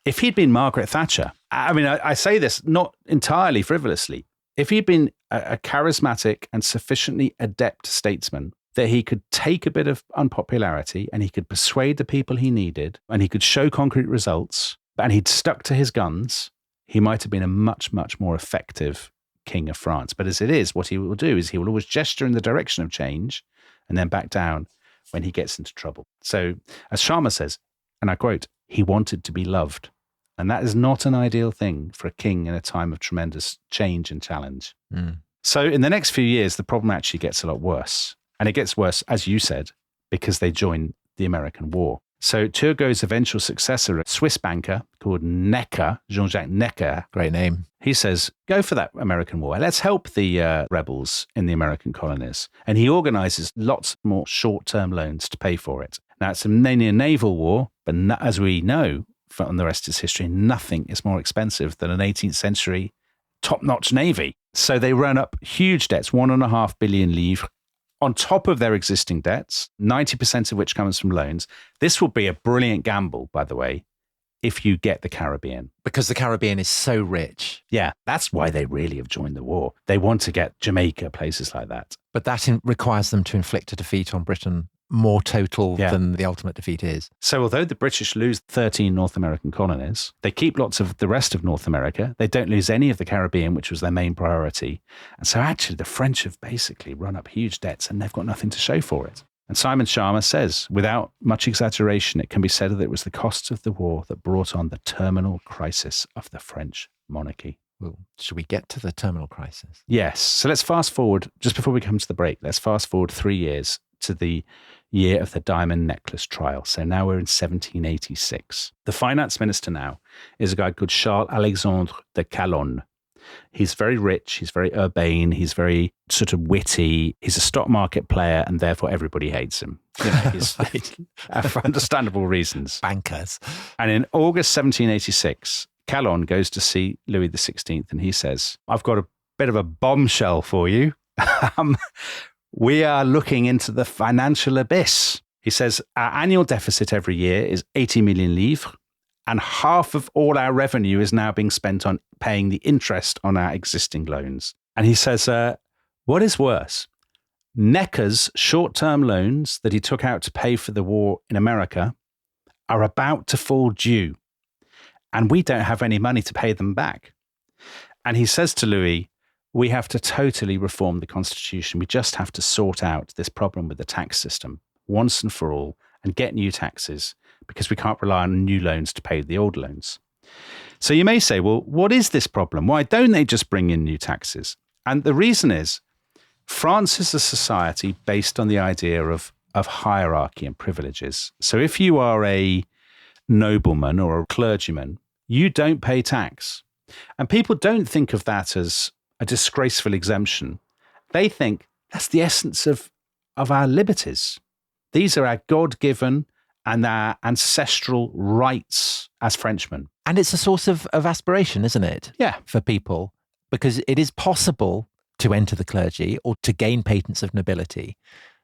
[SPEAKER 2] If he'd been Margaret Thatcher, I mean, I say this not entirely frivolously. If he'd been a charismatic and sufficiently adept statesman that he could take a bit of unpopularity and he could persuade the people he needed and he could show concrete results and he'd stuck to his guns, he might have been a much, much more effective king of France. But as it is, what he will do is he will always gesture in the direction of change and then back down when he gets into trouble. So as Sharma says, and I quote, he wanted to be loved. And that is not an ideal thing for a king in a time of tremendous change and challenge. So in the next few years, the problem actually gets a lot worse. And it gets worse, as you said, because they join the American War. So Turgot's eventual successor, a Swiss banker called Necker, Jean-Jacques Necker,
[SPEAKER 1] Great name.
[SPEAKER 2] he says, go for that American war. Let's help the rebels in the American colonies. And he organizes lots more short-term loans to pay for it. Now, it's mainly a naval war, but as we know from the rest of history, nothing is more expensive than an 18th century top-notch navy. So they run up huge debts, 1.5 billion livres, on top of their existing debts, 90% of which comes from loans. This will be a brilliant gamble, by the way, if you get the Caribbean.
[SPEAKER 1] Because the Caribbean is so rich.
[SPEAKER 2] Yeah, that's why they really have joined the war. They want to get Jamaica, places like that.
[SPEAKER 1] But that requires them to inflict a defeat on Britain more total than the ultimate defeat is.
[SPEAKER 2] So although the British lose 13 North American colonies, they keep lots of the rest of North America. They don't lose any of the Caribbean, which was their main priority. And so actually the French have basically run up huge debts and they've got nothing to show for it. And Simon Sharma says, without much exaggeration, it can be said that it was the costs of the war that brought on the terminal crisis of the French monarchy.
[SPEAKER 1] Well, should we get to the terminal crisis?
[SPEAKER 2] Yes. So let's fast forward, just before we come to the break, let's fast forward 3 years to the year of the diamond necklace trial. So now we're in 1786. The finance minister now is a guy called Charles-Alexandre de Calonne. He's very rich, he's very urbane, he's very sort of witty, he's a stock market player, and therefore everybody hates him. You know, he's, for understandable reasons.
[SPEAKER 1] Bankers.
[SPEAKER 2] And in August 1786, Calonne goes to see Louis XVI and he says, I've got a bit of a bombshell for you. We are looking into the financial abyss. He says, our annual deficit every year is 80 million livres, and half of all our revenue is now being spent on paying the interest on our existing loans. And he says, what is worse? Necker's short-term loans that he took out to pay for the war in America are about to fall due, and we don't have any money to pay them back. And he says to Louis, we have to totally reform the constitution. We just have to sort out this problem with the tax system once and for all and get new taxes, because we can't rely on new loans to pay the old loans. So you may say, well, what is this problem? Why don't they just bring in new taxes? And the reason is, France is a society based on the idea of hierarchy and privileges. So if you are a nobleman or a clergyman, you don't pay tax. And people don't think of that as a disgraceful exemption. They think that's the essence of our liberties. These are our God-given and our ancestral rights as Frenchmen.
[SPEAKER 1] And it's a source of aspiration, isn't it?
[SPEAKER 2] Yeah.
[SPEAKER 1] For people, because it is possible to enter the clergy or to gain patents of nobility.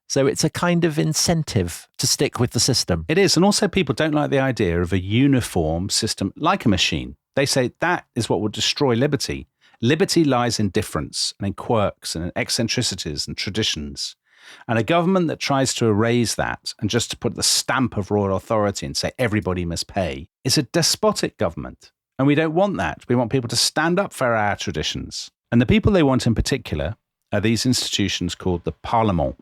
[SPEAKER 1] So it's a kind of incentive to stick with the system.
[SPEAKER 2] It is. And also people don't like the idea of a uniform system like a machine. They say that is what will destroy liberty. Liberty lies in difference and in quirks and in eccentricities and traditions. And a government that tries to erase that and just to put the stamp of royal authority and say everybody must pay is a despotic government. And we don't want that. We want people to stand up for our traditions. And the people they want in particular are these institutions called the Parlement.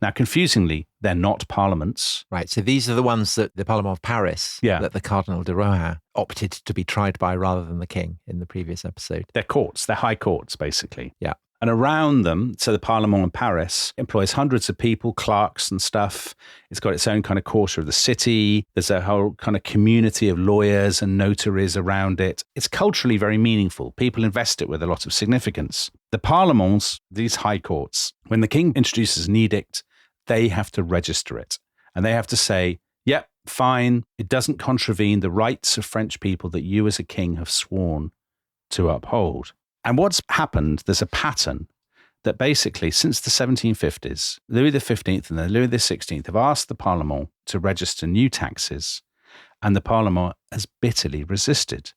[SPEAKER 2] Now, confusingly, they're not parliaments.
[SPEAKER 1] Right. So these are the ones that the Parlement of Paris, that the Cardinal de Rohan opted to be tried by rather than the king in the previous episode.
[SPEAKER 2] They're courts. They're high courts, basically.
[SPEAKER 1] Yeah.
[SPEAKER 2] And around them, so the Parlement in Paris employs hundreds of people, clerks and stuff. It's got its own kind of quarter of the city. There's a whole kind of community of lawyers and notaries around it. It's culturally very meaningful. People invest it with a lot of significance. The Parlements, these high courts, when the king introduces an edict, they have to register it. And they have to say, yep, fine, it doesn't contravene the rights of French people that you as a king have sworn to uphold. And what's happened, there's a pattern that basically since the 1750s, Louis XV and then Louis XVI have asked the Parlement to register new taxes, and the Parlement has bitterly resisted.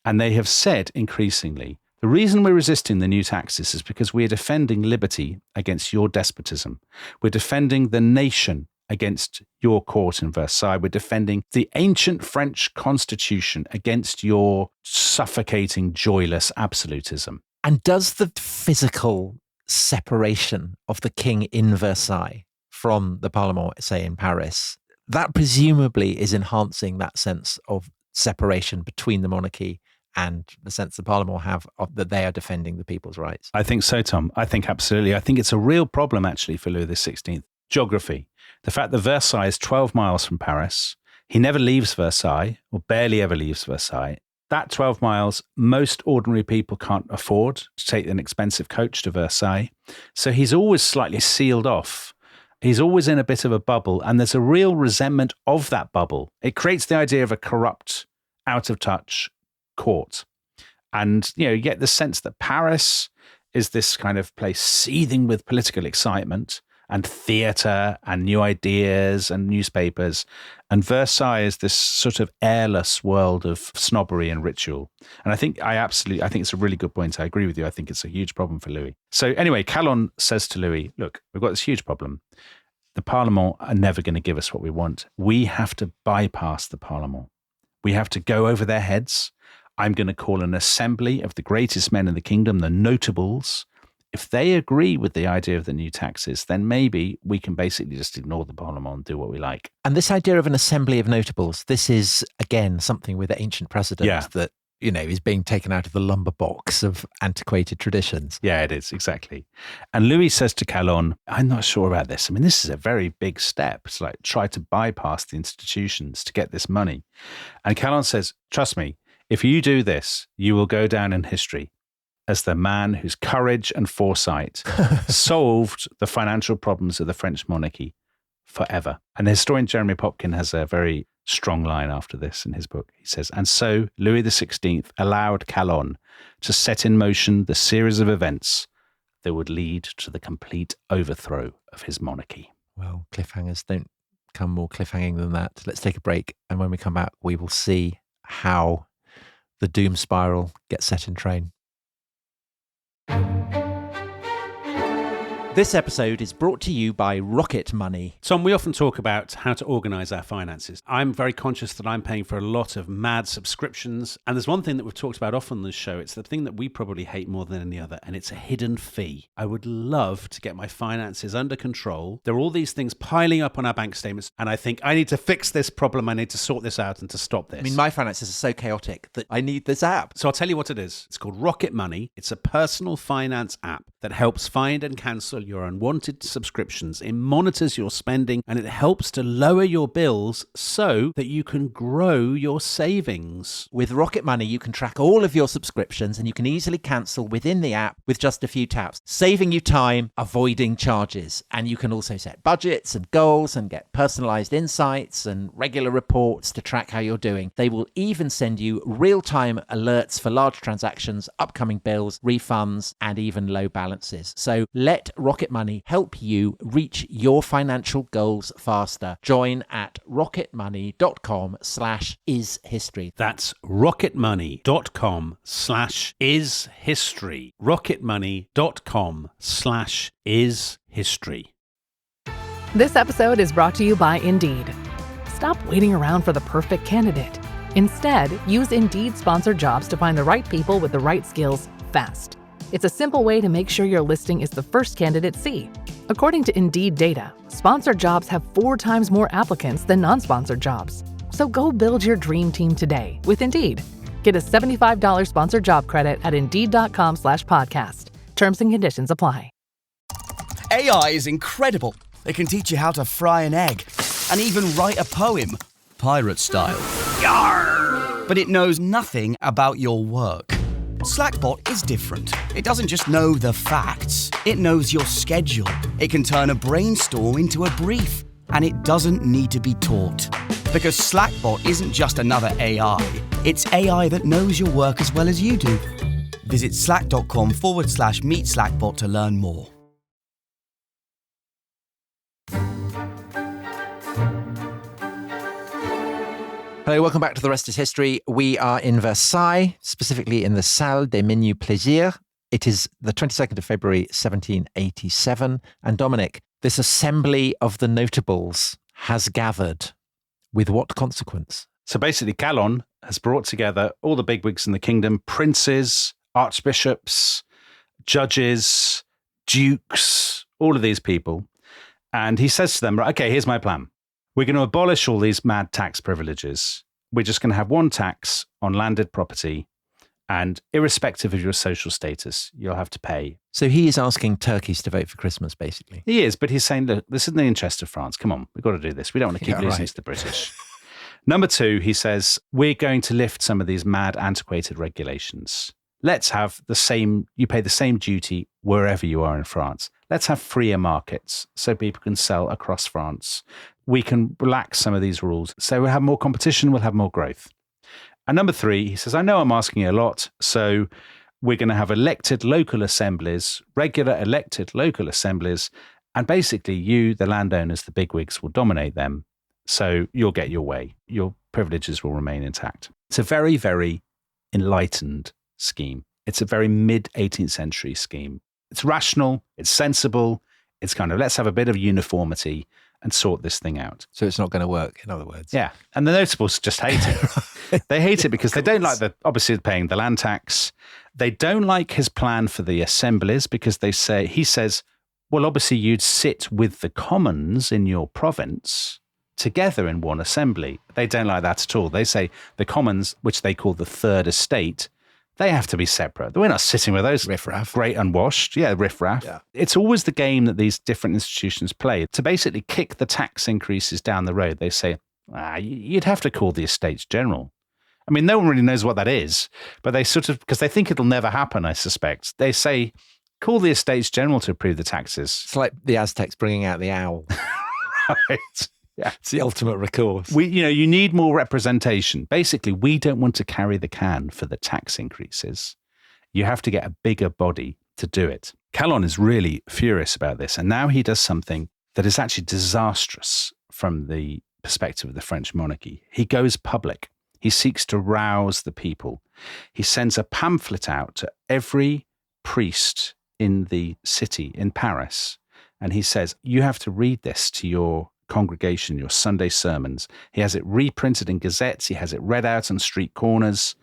[SPEAKER 2] And they have said increasingly, the reason we're resisting the new taxes is because we're defending liberty against your despotism. We're defending the nation against your court in Versailles. We're defending the ancient French constitution against your suffocating, joyless absolutism.
[SPEAKER 1] And does the physical separation of the king in Versailles from the Parlement, say in Paris, that presumably is enhancing that sense of separation between the monarchy and the sense the Parlement have of that they are defending the people's rights?
[SPEAKER 2] I think so, Tom. I think absolutely. I think it's a real problem, actually, for Louis XVI. Geography. The fact that Versailles is 12 miles from Paris. He never leaves Versailles, or barely ever leaves Versailles. That 12 miles, most ordinary people can't afford to take an expensive coach to Versailles. So he's always slightly sealed off. He's always in a bit of a bubble, and there's a real resentment of that bubble. It creates the idea of a corrupt, out of touch court. And, you get the sense that Paris is this kind of place seething with political excitement and theatre and new ideas and newspapers. And Versailles is this sort of airless world of snobbery and ritual. And I think it's a really good point. I agree with you. I think it's a huge problem for Louis. So anyway, Calonne says to Louis, look, we've got this huge problem. The Parlement are never going to give us what we want. We have to bypass the Parlement. We have to go over their heads. I'm going to call an assembly of the greatest men in the kingdom, the notables. If they agree with the idea of the new taxes, then maybe we can basically just ignore the Parlement and do what we like.
[SPEAKER 1] And this idea of an assembly of notables, this is, again, something with ancient precedent that, is being taken out of the lumber box of antiquated traditions.
[SPEAKER 2] Yeah, it is, exactly. And Louis says to Calonne, I'm not sure about this. I mean, this is a very big step. It's like try to bypass the institutions to get this money. And Calonne says, trust me, if you do this, you will go down in history as the man whose courage and foresight solved the financial problems of the French monarchy forever. And the historian Jeremy Popkin has a very strong line after this in his book. He says, and so Louis XVI allowed Calonne to set in motion the series of events that would lead to the complete overthrow of his monarchy.
[SPEAKER 1] Well, cliffhangers don't come more cliffhanging than that. Let's take a break. And when we come back, we will see how the doom spiral gets set in train. This episode is brought to you by Rocket Money.
[SPEAKER 2] Tom, we often talk about how to organize our finances. I'm very conscious that I'm paying for a lot of mad subscriptions. And there's one thing that we've talked about often on this show. It's the thing that we probably hate more than any other, and it's a hidden fee. I would love to get my finances under control. There are all these things piling up on our bank statements, and I think I need to fix this problem. I need to sort this out and to stop this.
[SPEAKER 1] I mean, my finances are so chaotic that I need this app.
[SPEAKER 2] So I'll tell you what it is. It's called Rocket Money. It's a personal finance app that helps find and cancel your unwanted subscriptions. It monitors your spending and it helps to lower your bills so that you can grow your savings.
[SPEAKER 1] With Rocket Money, you can track all of your subscriptions and you can easily cancel within the app with just a few taps, saving you time, avoiding charges. And you can also set budgets and goals and get personalized insights and regular reports to track how you're doing. They will even send you real-time alerts for large transactions, upcoming bills, refunds, and even low balances. So let Rocket Money help you reach your financial goals faster. Join at rocketmoney.com/ishistory.
[SPEAKER 2] That's rocketmoney.com/ishistory. rocketmoney.com/ishistory.
[SPEAKER 6] This episode is brought to you by Indeed. Stop waiting around for the perfect candidate. Instead, use Indeed sponsored jobs to find the right people with the right skills fast. It's a simple way to make sure your listing is the first candidates see. According to Indeed data, sponsored jobs have 4 times more applicants than non-sponsored jobs. So go build your dream team today with Indeed. Get a $75 sponsored job credit at Indeed.com/podcast. Terms and conditions apply.
[SPEAKER 7] AI is incredible. It can teach you how to fry an egg and even write a poem, pirate style. Yarr! But it knows nothing about your work. Slackbot is different. It doesn't just know the facts. It knows your schedule. It can turn a brainstorm into a brief. And it doesn't need to be taught. Because Slackbot isn't just another AI. It's AI that knows your work as well as you do. Visit slack.com/meet Slackbot to learn more.
[SPEAKER 1] Hello, welcome back to The Rest is History. We are in Versailles, specifically in the Salle des Menus Plaisirs. It is the 22nd of February, 1787. And Dominic, this assembly of the notables has gathered. With what consequence?
[SPEAKER 2] So basically, Calonne has brought together all the bigwigs in the kingdom, princes, archbishops, judges, dukes, all of these people. And he says to them, right, okay, here's my plan. We're going to abolish all these mad tax privileges. We're just going to have one tax on landed property. And irrespective of your social status, you'll have to pay.
[SPEAKER 1] So he is asking turkeys to vote for Christmas, basically.
[SPEAKER 2] He is, but he's saying, look, this is in the interest of France. Come on, we've got to do this. We don't want to keep losing to the British. Number 2, he says, we're going to lift some of these mad, antiquated regulations. Let's have the same, you pay the same duty wherever you are in France. Let's have freer markets so people can sell across France. We can relax some of these rules. So we'll have more competition, we'll have more growth. And number 3, he says, I know I'm asking you a lot, so we're going to have elected local assemblies, regular elected local assemblies, and basically you, the landowners, the bigwigs, will dominate them. So you'll get your way. Your privileges will remain intact. It's a very, very enlightened scheme. It's a very mid-18th century scheme. It's rational, it's sensible, it's kind of, let's have a bit of uniformity and sort this thing out.
[SPEAKER 1] So it's not going to work, in other words.
[SPEAKER 2] Yeah. And the notables just hate it. They hate it because they don't like obviously paying the land tax. They don't like his plan for the assemblies because he says, well, obviously you'd sit with the commons in your province together in one assembly. They don't like that at all. They say the commons, which they call the third estate, they have to be separate. We're not sitting with those
[SPEAKER 1] riffraff.
[SPEAKER 2] Great unwashed. Yeah, riffraff. Yeah. It's always the game that these different institutions play to basically kick the tax increases down the road. They say, you'd have to call the Estates General. I mean, no one really knows what that is, but they sort of, because they think it'll never happen, I suspect. They say, call the Estates General to approve the taxes.
[SPEAKER 1] It's like the Aztecs bringing out the owl.
[SPEAKER 2] Right. Yeah.
[SPEAKER 1] It's the ultimate recourse.
[SPEAKER 2] You need more representation. Basically, we don't want to carry the can for the tax increases. You have to get a bigger body to do it. Calonne is really furious about this. And now he does something that is actually disastrous from the perspective of the French monarchy. He goes public. He seeks to rouse the people. He sends a pamphlet out to every priest in the city in Paris. And he says, you have to read this to your congregation, your Sunday sermons. He has it reprinted in gazettes. He has it read out on street corners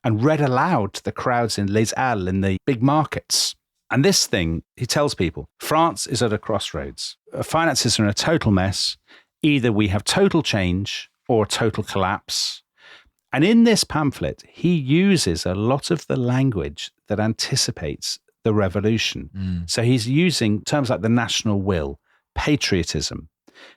[SPEAKER 2] and read aloud to the crowds in Les Halles, in the big markets. And this thing, he tells people, France is at a crossroads. Finances are in a total mess. Either we have total change or total collapse. And in this pamphlet, he uses a lot of the language that anticipates the revolution. So he's using terms like the national will, patriotism.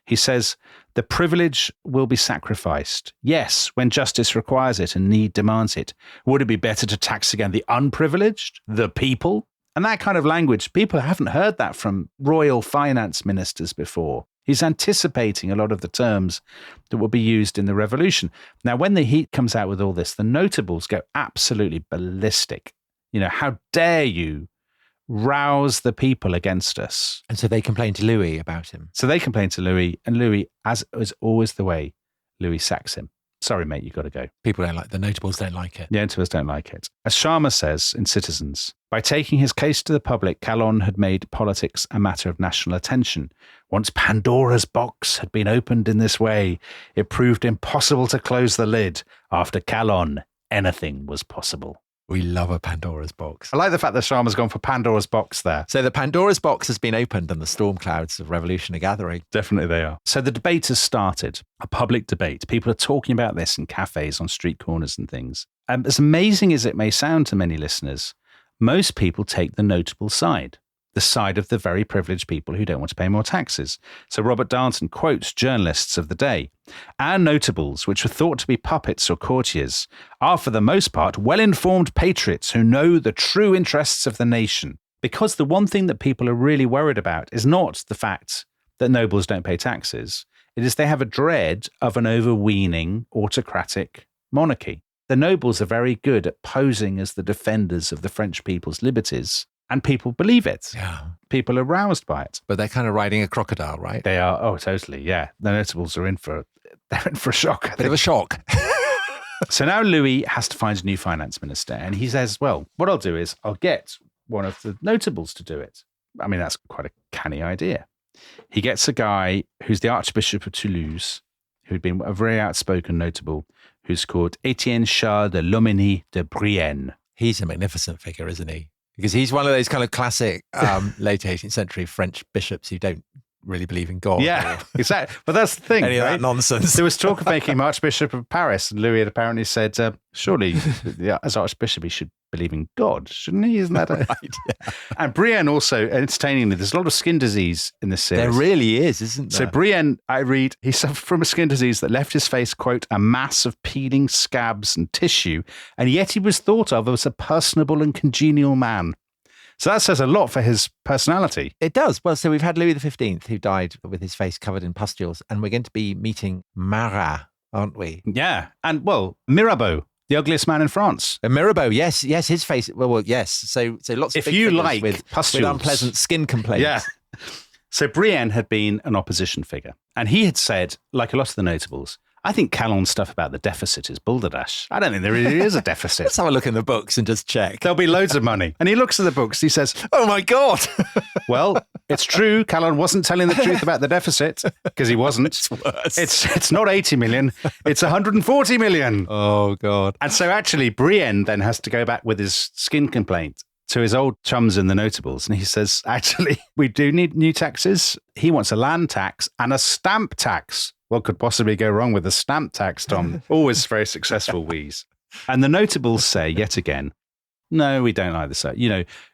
[SPEAKER 2] He says, the privilege will be sacrificed. Yes, when justice requires it and need demands it. Would it be better to tax again the unprivileged, the people? And that kind of language, people haven't heard that from royal finance ministers before. He's anticipating a lot of the terms that will be used in the revolution. Now, when the heat comes out with all this, the notables go absolutely ballistic. How dare you rouse the people against us?
[SPEAKER 1] And so they complain to Louis about him.
[SPEAKER 2] So they complain to Louis, and Louis, as is always the way, Louis sacks him. Sorry, mate, you've got to go.
[SPEAKER 1] People don't like, the notables don't like it.
[SPEAKER 2] The notables don't like it. As Sharma says in Citizens, by taking his case to the public, Calonne had made politics a matter of national attention. Once Pandora's box had been opened in this way, it proved impossible to close the lid. After Calonne, anything was possible.
[SPEAKER 1] We love a Pandora's box.
[SPEAKER 2] I like the fact that Sharma's gone for Pandora's box there.
[SPEAKER 1] So the Pandora's box has been opened and the storm clouds of revolution are gathering.
[SPEAKER 2] Definitely they are. So the debate has started, a public debate. People are talking about this in cafes, on street corners and things. As amazing as it may sound to many listeners, most people take the notable side, the side of the very privileged people who don't want to pay more taxes. So Robert Darnton quotes journalists of the day. Our notables, which were thought to be puppets or courtiers, are for the most part well-informed patriots who know the true interests of the nation. Because the one thing that people are really worried about is not the fact that nobles don't pay taxes. It is they have a dread of an overweening autocratic monarchy. The nobles are very good at posing as the defenders of the French people's liberties. And people believe it.
[SPEAKER 1] Yeah.
[SPEAKER 2] People are roused by it.
[SPEAKER 1] But they're kind of riding a crocodile, right?
[SPEAKER 2] They are. Oh, totally. Yeah. The notables are in for a shock.
[SPEAKER 1] Bit of a shock.
[SPEAKER 2] So now Louis has to find a new finance minister. And he says, well, what I'll do is I'll get one of the notables to do it. I mean, that's quite a canny idea. He gets a guy who's the Archbishop of Toulouse, who'd been a very outspoken notable, who's called Etienne Charles de Lomenie de Brienne.
[SPEAKER 1] He's a magnificent figure, isn't he? Because he's one of those kind of classic late 18th century French bishops who don't really believe in God.
[SPEAKER 2] Yeah, exactly. But that's the thing.
[SPEAKER 1] Any of that nonsense.
[SPEAKER 2] There was talk of making him Archbishop of Paris, and Louis had apparently said, surely as Archbishop he should believe in God, shouldn't he? Isn't that right? Yeah. And Brienne also, entertainingly, there's a lot of skin disease in this series.
[SPEAKER 1] There really is, isn't there?
[SPEAKER 2] So Brienne, I read, he suffered from a skin disease that left his face, quote, a mass of peeling scabs and tissue, and yet he was thought of as a personable and congenial man. So that says a lot for his personality.
[SPEAKER 1] It does. Well, so we've had Louis XV, who died with his face covered in pustules, and we're going to be meeting Marat, aren't we?
[SPEAKER 2] Yeah. And, well, Mirabeau, the ugliest man in France.
[SPEAKER 1] Mirabeau, yes, his face. Well, yes. So lots of
[SPEAKER 2] if you like
[SPEAKER 1] with
[SPEAKER 2] pustules,
[SPEAKER 1] with unpleasant skin complaints.
[SPEAKER 2] Yeah. So Brienne had been an opposition figure, and he had said, like a lot of the notables, I think Calonne's stuff about the deficit is balderdash. I don't think there really is a deficit.
[SPEAKER 1] Let's have a look in the books and just check.
[SPEAKER 2] There'll be loads of money. And he looks at the books. He says,
[SPEAKER 1] oh, my God.
[SPEAKER 2] Well, it's true. Calonne wasn't telling the truth about the deficit because he wasn't.
[SPEAKER 1] It's worse.
[SPEAKER 2] It's not 80 million. It's 140 million.
[SPEAKER 1] Oh, God.
[SPEAKER 2] And so actually, Brienne then has to go back with his skin complaint to his old chums in the notables. And he says, actually, we do need new taxes. He wants a land tax and a stamp tax. What could possibly go wrong with a stamp tax, Tom? Always very successful wheeze. And the notables say, yet again, no, we don't like this.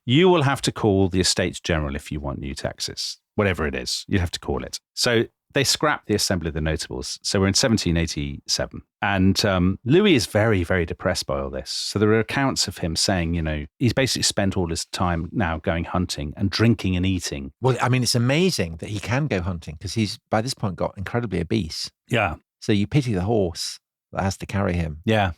[SPEAKER 2] You will have to call the Estates General if you want new taxes, whatever it is. You have to call it. So they scrap the Assembly of the Notables. So we're in 1787. And Louis is very, very depressed by all this. So there are accounts of him saying, he's basically spent all his time now going hunting and drinking and eating.
[SPEAKER 1] Well, I mean, it's amazing that he can go hunting because he's, by this point, got incredibly obese.
[SPEAKER 2] Yeah.
[SPEAKER 1] So you pity the horse that has to carry him.
[SPEAKER 2] Yeah.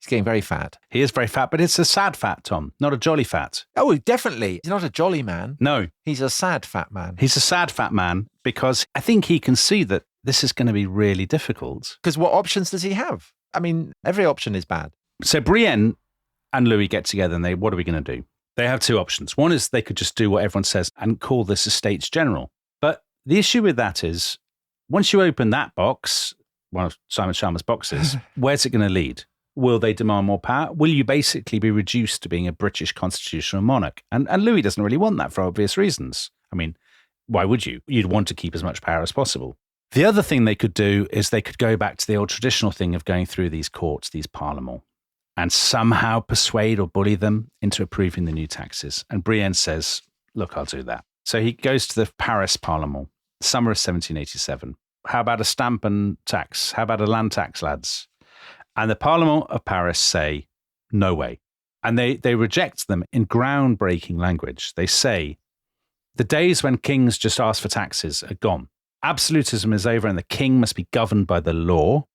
[SPEAKER 1] He's getting very fat.
[SPEAKER 2] He is very fat, but it's a sad fat, Tom, not a jolly fat.
[SPEAKER 1] Oh, definitely. He's not a jolly man.
[SPEAKER 2] No.
[SPEAKER 1] He's a sad fat man.
[SPEAKER 2] He's a sad fat man because I think he can see that this is going to be really difficult.
[SPEAKER 1] Because what options does he have? I mean, every option is bad.
[SPEAKER 2] So Brienne and Louis get together and what are we going to do? They have two options. One is they could just do what everyone says and call this a States General. But the issue with that is, once you open that box, one of Simon Schama's boxes, where's it going to lead? Will they demand more power? Will you basically be reduced to being a British constitutional monarch? And Louis doesn't really want that for obvious reasons. I mean, why would you? You'd want to keep as much power as possible. The other thing they could do is they could go back to the old traditional thing of going through these courts, these parlements, and somehow persuade or bully them into approving the new taxes. And Brienne says, look, I'll do that. So he goes to the Paris Parlement, summer of 1787. How about a stamp and tax? How about a land tax, lads? And the Parlement of Paris say, no way. And they reject them in groundbreaking language. They say, the days when kings just ask for taxes are gone. Absolutism is over and the king must be governed by the law.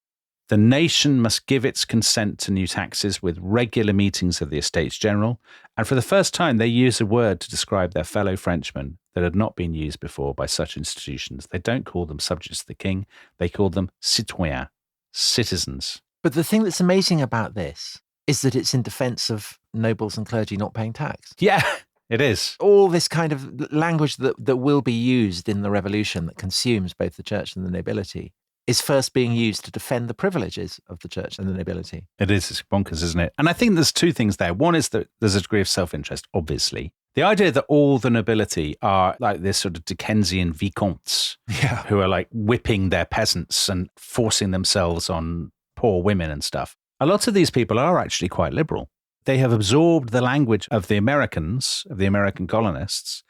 [SPEAKER 2] The nation must give its consent to new taxes with regular meetings of the Estates General. And for the first time, they use a word to describe their fellow Frenchmen that had not been used before by such institutions. They don't call them subjects to the king. They call them citoyens, citizens.
[SPEAKER 1] But the thing that's amazing about this is that it's in defense of nobles and clergy not paying tax.
[SPEAKER 2] Yeah, it is.
[SPEAKER 1] All this kind of language that will be used in the revolution that consumes both the church and the nobility is first being used to defend the privileges of the church and the nobility.
[SPEAKER 2] It is. It's bonkers, isn't it? And I think there's two things there. One is that there's a degree of self-interest, obviously. The idea that all the nobility are like this sort of Dickensian vicomtes who are like whipping their peasants and forcing themselves on poor women and stuff. A lot of these people are actually quite liberal. They have absorbed the language of the Americans, of the American colonists,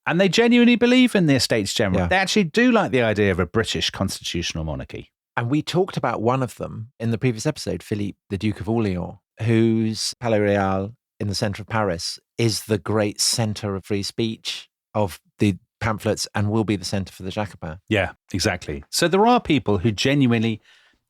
[SPEAKER 2] and they genuinely believe in the Estates General. Yeah. They actually do like the idea of a British constitutional monarchy.
[SPEAKER 1] And we talked about one of them in the previous episode, Philippe, the Duke of Orleans, whose Palais Royal in the centre of Paris is the great centre of free speech, of the pamphlets, and will be the centre for the Jacobins.
[SPEAKER 2] Yeah, exactly. So there are people who genuinely,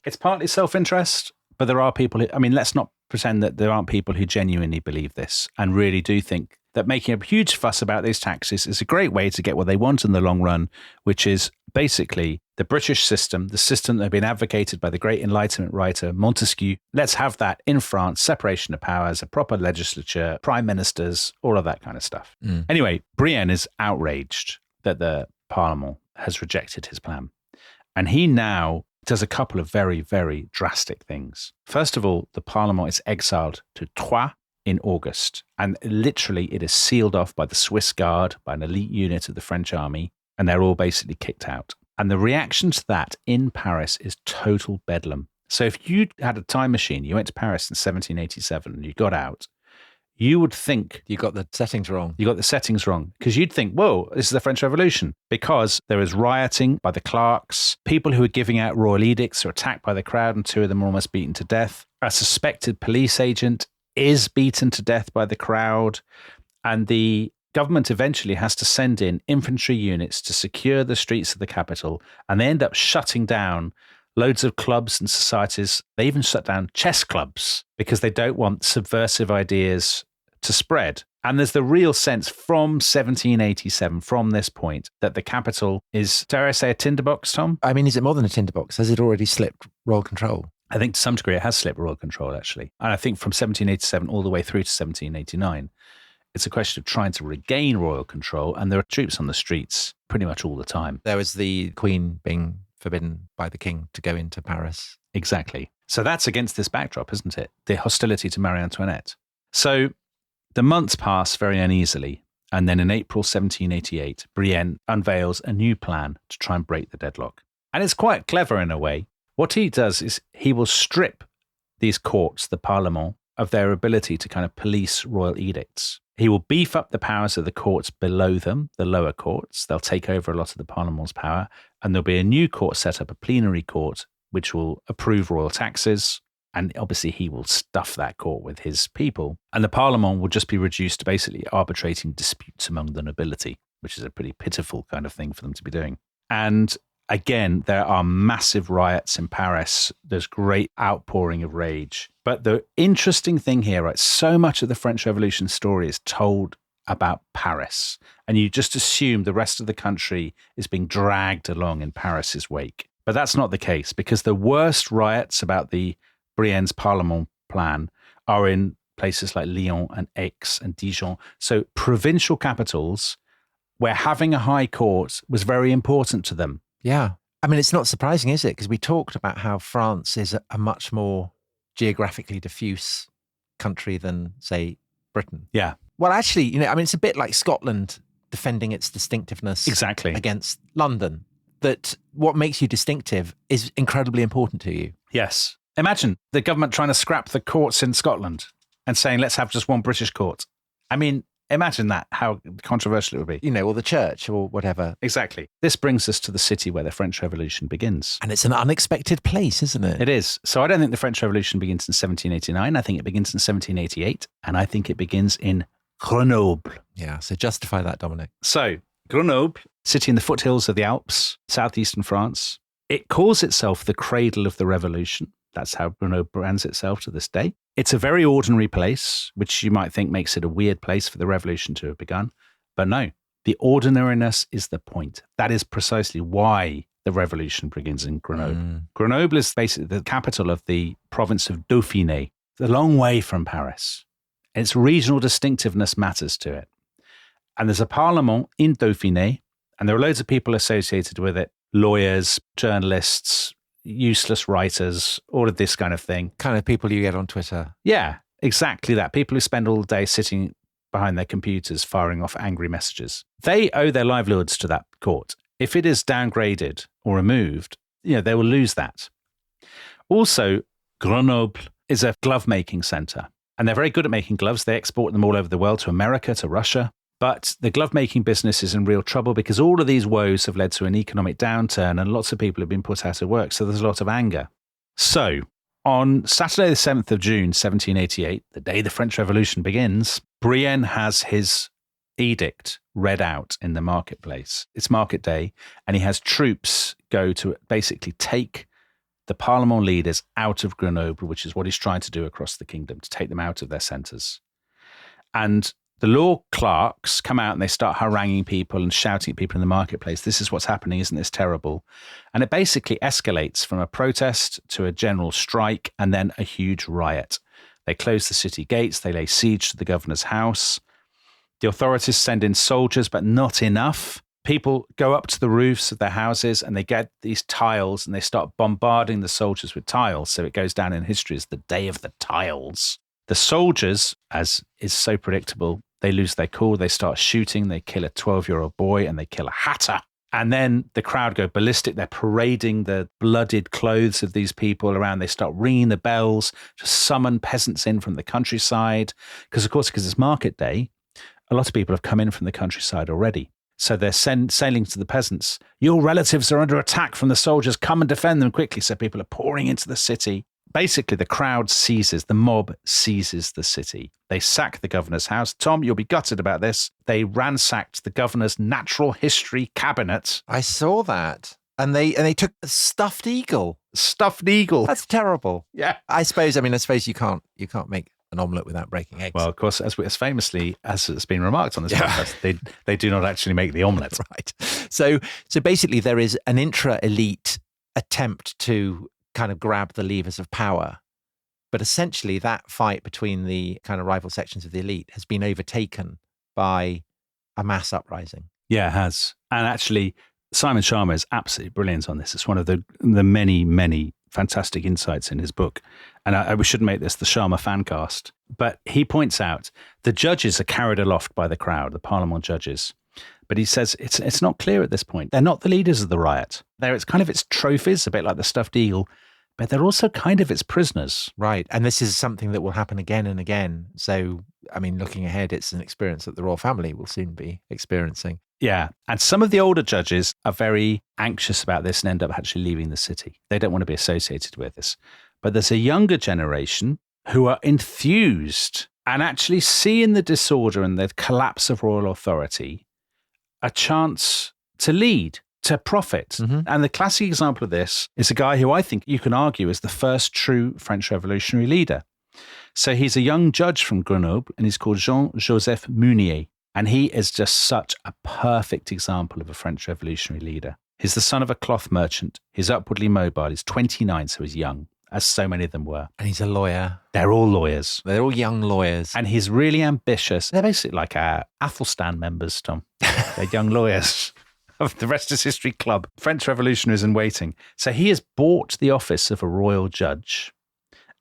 [SPEAKER 2] it's partly self-interest, but there are people who, I mean, let's not pretend that there aren't people who genuinely believe this and really do think that making a huge fuss about these taxes is a great way to get what they want in the long run, which is basically the British system, the system that had been advocated by the great Enlightenment writer Montesquieu. Let's have that in France, separation of powers, a proper legislature, prime ministers, all of that kind of stuff. Anyway, Brienne is outraged that the Parlement has rejected his plan. And he now does a couple of very, very drastic things. First of all, the Parlement is exiled to Troyes in August. And literally it is sealed off by the Swiss Guard, by an elite unit of the French army, and they're all basically kicked out. And the reaction to that in Paris is total bedlam. So if you had a time machine, you went to Paris in 1787 and you got out, you would think
[SPEAKER 1] you got the settings wrong.
[SPEAKER 2] You got the settings wrong. Because you'd think, whoa, this is the French Revolution. Because there is rioting by the clerks. People who are giving out royal edicts are attacked by the crowd and two of them are almost beaten to death. A suspected police agent is beaten to death by the crowd. And the government eventually has to send in infantry units to secure the streets of the capital. And they end up shutting down loads of clubs and societies. They even shut down chess clubs because they don't want subversive ideas to spread. And there's the real sense from 1787, from this point, that the capital is, dare I say, a tinderbox, Tom?
[SPEAKER 1] I mean, is it more than a tinderbox? Has it already slipped royal control?
[SPEAKER 2] I think to some degree it has slipped royal control, actually. And I think from 1787 all the way through to 1789, it's a question of trying to regain royal control. And there are troops on the streets pretty much all the time.
[SPEAKER 1] There was the Queen being forbidden by the king to go into Paris.
[SPEAKER 2] Exactly. So that's against this backdrop, isn't it? The hostility to Marie Antoinette. So the months pass very uneasily, and then in April 1788, Brienne unveils a new plan to try and break the deadlock. And it's quite clever in a way. What he does is he will strip these courts, the Parlement, of their ability to kind of police royal edicts. He will beef up the powers of the courts below them, the lower courts. They'll take over a lot of the Parlement's power, and there'll be a new court set up, a plenary court, which will approve royal taxes. And obviously he will stuff that court with his people. And the Parlement will just be reduced to basically arbitrating disputes among the nobility, which is a pretty pitiful kind of thing for them to be doing. And again, there are massive riots in Paris. There's great outpouring of rage. But the interesting thing here, right, so much of the French Revolution story is told about Paris. And you just assume the rest of the country is being dragged along in Paris's wake. But that's not the case, because the worst riots about the Brienne's Parlement plan are in places like Lyon and Aix and Dijon. So provincial capitals where having a high court was very important to them.
[SPEAKER 1] Yeah. I mean, it's not surprising, is it? Because we talked about how France is a much more geographically diffuse country than, say, Britain.
[SPEAKER 2] Yeah.
[SPEAKER 1] Well, actually, it's a bit like Scotland defending its distinctiveness
[SPEAKER 2] Exactly.
[SPEAKER 1] against London. That what makes you distinctive is incredibly important to you.
[SPEAKER 2] Yes. Imagine the government trying to scrap the courts in Scotland and saying, let's have just one British court. I mean, imagine that, how controversial it would be.
[SPEAKER 1] Or the church or whatever.
[SPEAKER 2] Exactly. This brings us to the city where the French Revolution begins.
[SPEAKER 1] And it's an unexpected place, isn't it?
[SPEAKER 2] It is. So I don't think the French Revolution begins in 1789. I think it begins in 1788. And I think it begins in Grenoble.
[SPEAKER 1] Yeah, so justify that, Dominic.
[SPEAKER 2] So Grenoble, city in the foothills of the Alps, southeastern France. It calls itself the cradle of the revolution. That's how Grenoble brands itself to this day. It's a very ordinary place, which you might think makes it a weird place for the revolution to have begun. But no, the ordinariness is the point. That is precisely why the revolution begins in Grenoble. Grenoble is basically the capital of the province of Dauphiné, a long way from Paris. Its regional distinctiveness matters to it. And there's a parliament in Dauphiné, and there are loads of people associated with it, lawyers, journalists, useless writers, all of this kind of thing.
[SPEAKER 1] Kind of people you get on Twitter.
[SPEAKER 2] Yeah, exactly that. People who spend all day sitting behind their computers firing off angry messages. They owe their livelihoods to that court. If it is downgraded or removed, they will lose that. Also, Grenoble is a glove-making center, and they're very good at making gloves. They export them all over the world, to America, to Russia. But the glove-making business is in real trouble because all of these woes have led to an economic downturn and lots of people have been put out of work. So there's a lot of anger. So on Saturday, the 7th of June, 1788, the day the French Revolution begins, Brienne has his edict read out in the marketplace. It's market day, and he has troops go to basically take the Parlement leaders out of Grenoble, which is what he's trying to do across the kingdom, to take them out of their centres. And the law clerks come out and they start haranguing people and shouting at people in the marketplace. This is what's happening. Isn't this terrible? And it basically escalates from a protest to a general strike and then a huge riot. They close the city gates. They lay siege to the governor's house. The authorities send in soldiers, but not enough. People go up to the roofs of their houses and they get these tiles and they start bombarding the soldiers with tiles. So it goes down in history as the Day of the Tiles. The soldiers, as is so predictable, they lose their cool, they start shooting, they kill a 12-year-old boy and they kill a hatter. And then the crowd go ballistic. They're parading the bloodied clothes of these people around. They start ringing the bells to summon peasants in from the countryside. Because it's market day, a lot of people have come in from the countryside already. So they're sailing to the peasants. Your relatives are under attack from the soldiers. Come and defend them quickly. So people are pouring into the city. Basically, the mob seizes the city. They sack the governor's house. Tom, you'll be gutted about this. They ransacked the governor's natural history cabinet.
[SPEAKER 1] I saw that. And they took a stuffed eagle.
[SPEAKER 2] Stuffed eagle.
[SPEAKER 1] That's terrible.
[SPEAKER 2] Yeah.
[SPEAKER 1] I suppose you can't make an omelette without breaking eggs.
[SPEAKER 2] Well, of course, as famously, as it's been remarked on this podcast, they do not actually make the omelette.
[SPEAKER 1] Right. So basically there is an intra-elite attempt to kind of grab the levers of power. But essentially that fight between the kind of rival sections of the elite has been overtaken by a mass uprising.
[SPEAKER 2] Yeah, it has. And actually, Simon Sharma is absolutely brilliant on this. It's one of the many, many fantastic insights in his book. And we shouldn't make this the Sharma fan cast. But he points out the judges are carried aloft by the crowd, the Parliament judges. But he says it's not clear at this point. They're not the leaders of the riot. It's kind of its trophies, a bit like the stuffed eagle, but they're also kind of its prisoners.
[SPEAKER 1] Right. And this is something that will happen again and again. So, looking ahead, it's an experience that the royal family will soon be experiencing.
[SPEAKER 2] Yeah. And some of the older judges are very anxious about this and end up actually leaving the city. They don't want to be associated with this. But there's a younger generation who are enthused and actually see in the disorder and the collapse of royal authority a chance to lead. to profit. And the classic example of this is a guy who I think you can argue is the first true French revolutionary leader. So he's a young judge from Grenoble, and he's called Jean-Joseph Mounier. And he is just such a perfect example of a French revolutionary leader. He's the son of a cloth merchant. He's upwardly mobile. He's 29, so he's young, as so many of them were.
[SPEAKER 1] And he's a lawyer.
[SPEAKER 2] They're all lawyers.
[SPEAKER 1] They're all young lawyers.
[SPEAKER 2] And he's really ambitious. They're basically like our Athelstan members, Tom. They're young lawyers of the Rest is History Club. French revolutionaries in waiting. So he has bought the office of a royal judge,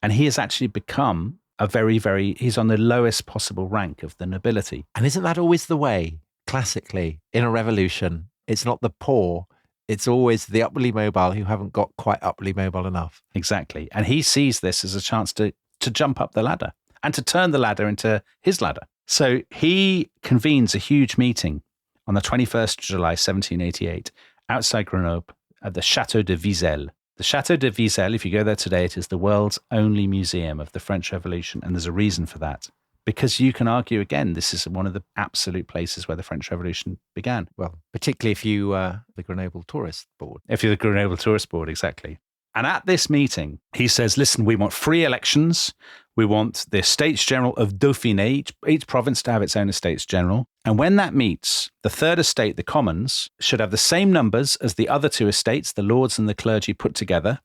[SPEAKER 2] and he has actually become he's on the lowest possible rank of the nobility.
[SPEAKER 1] And isn't that always the way, classically, in a revolution? It's not the poor, it's always the upwardly mobile who haven't got quite upwardly mobile enough.
[SPEAKER 2] Exactly. And he sees this as a chance to jump up the ladder and to turn the ladder into his ladder. So he convenes a huge meeting on the 21st of July, 1788, outside Grenoble at the Château de Vizelle. The Château de Vizelle, if you go there today, it is the world's only museum of the French Revolution. And there's a reason for that. Because you can argue, again, this is one of the absolute places where the French Revolution began.
[SPEAKER 1] Well, particularly if you the Grenoble Tourist Board.
[SPEAKER 2] If you're the Grenoble Tourist Board, exactly. And at this meeting, he says, listen, we want free elections. We want the Estates General of Dauphiné, each province to have its own Estates General. And when that meets, the third estate, the Commons, should have the same numbers as the other two estates, the Lords and the clergy put together.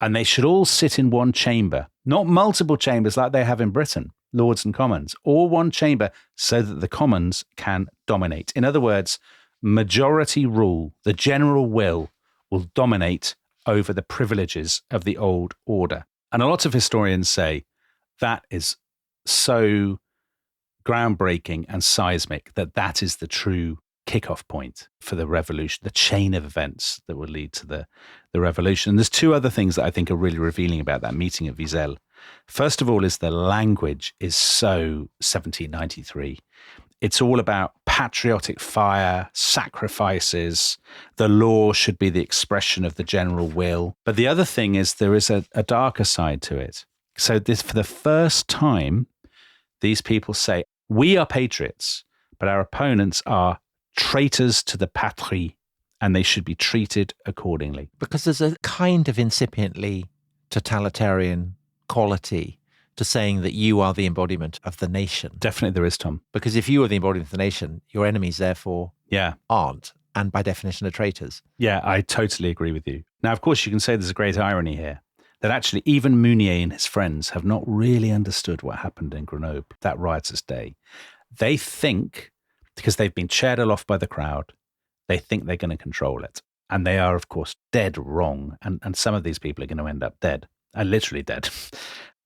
[SPEAKER 2] And they should all sit in one chamber, not multiple chambers like they have in Britain, Lords and Commons, all one chamber so that the Commons can dominate. In other words, majority rule, the general will dominate over the privileges of the old order. And a lot of historians say that is so groundbreaking and seismic that is the true kickoff point for the revolution, the chain of events that will lead to the revolution. And there's two other things that I think are really revealing about that meeting at Vizelle. First of all is the language is so 1793. It's all about patriotic fire, sacrifices. The law should be the expression of the general will. But the other thing is there is a darker side to it. So this, for the first time, these people say, we are patriots, but our opponents are traitors to the patrie, and they should be treated accordingly.
[SPEAKER 1] Because there's a kind of incipiently totalitarian quality to saying that you are the embodiment of the nation.
[SPEAKER 2] Definitely there is, Tom.
[SPEAKER 1] Because if you are the embodiment of the nation, your enemies therefore aren't, and by definition are traitors.
[SPEAKER 2] Yeah, I totally agree with you. Now, of course, you can say there's a great irony here, that actually even Mounier and his friends have not really understood what happened in Grenoble that riotous day. They think, because they've been chaired aloft by the crowd, they think they're going to control it. And they are, of course, dead wrong. And some of these people are going to end up dead, and literally dead.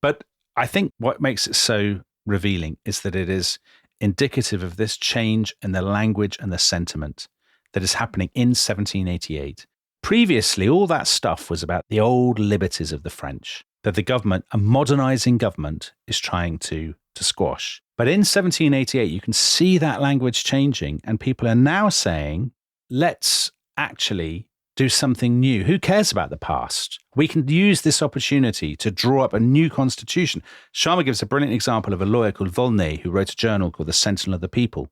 [SPEAKER 2] But I think what makes it so revealing is that it is indicative of this change in the language and the sentiment that is happening in 1788. Previously, all that stuff was about the old liberties of the French, that the government, a modernizing government, is trying to squash. But in 1788, you can see that language changing, and people are now saying, let's actually do something new. Who cares about the past? We can use this opportunity to draw up a new constitution. Sharma gives a brilliant example of a lawyer called Volney, who wrote a journal called The Sentinel of the People.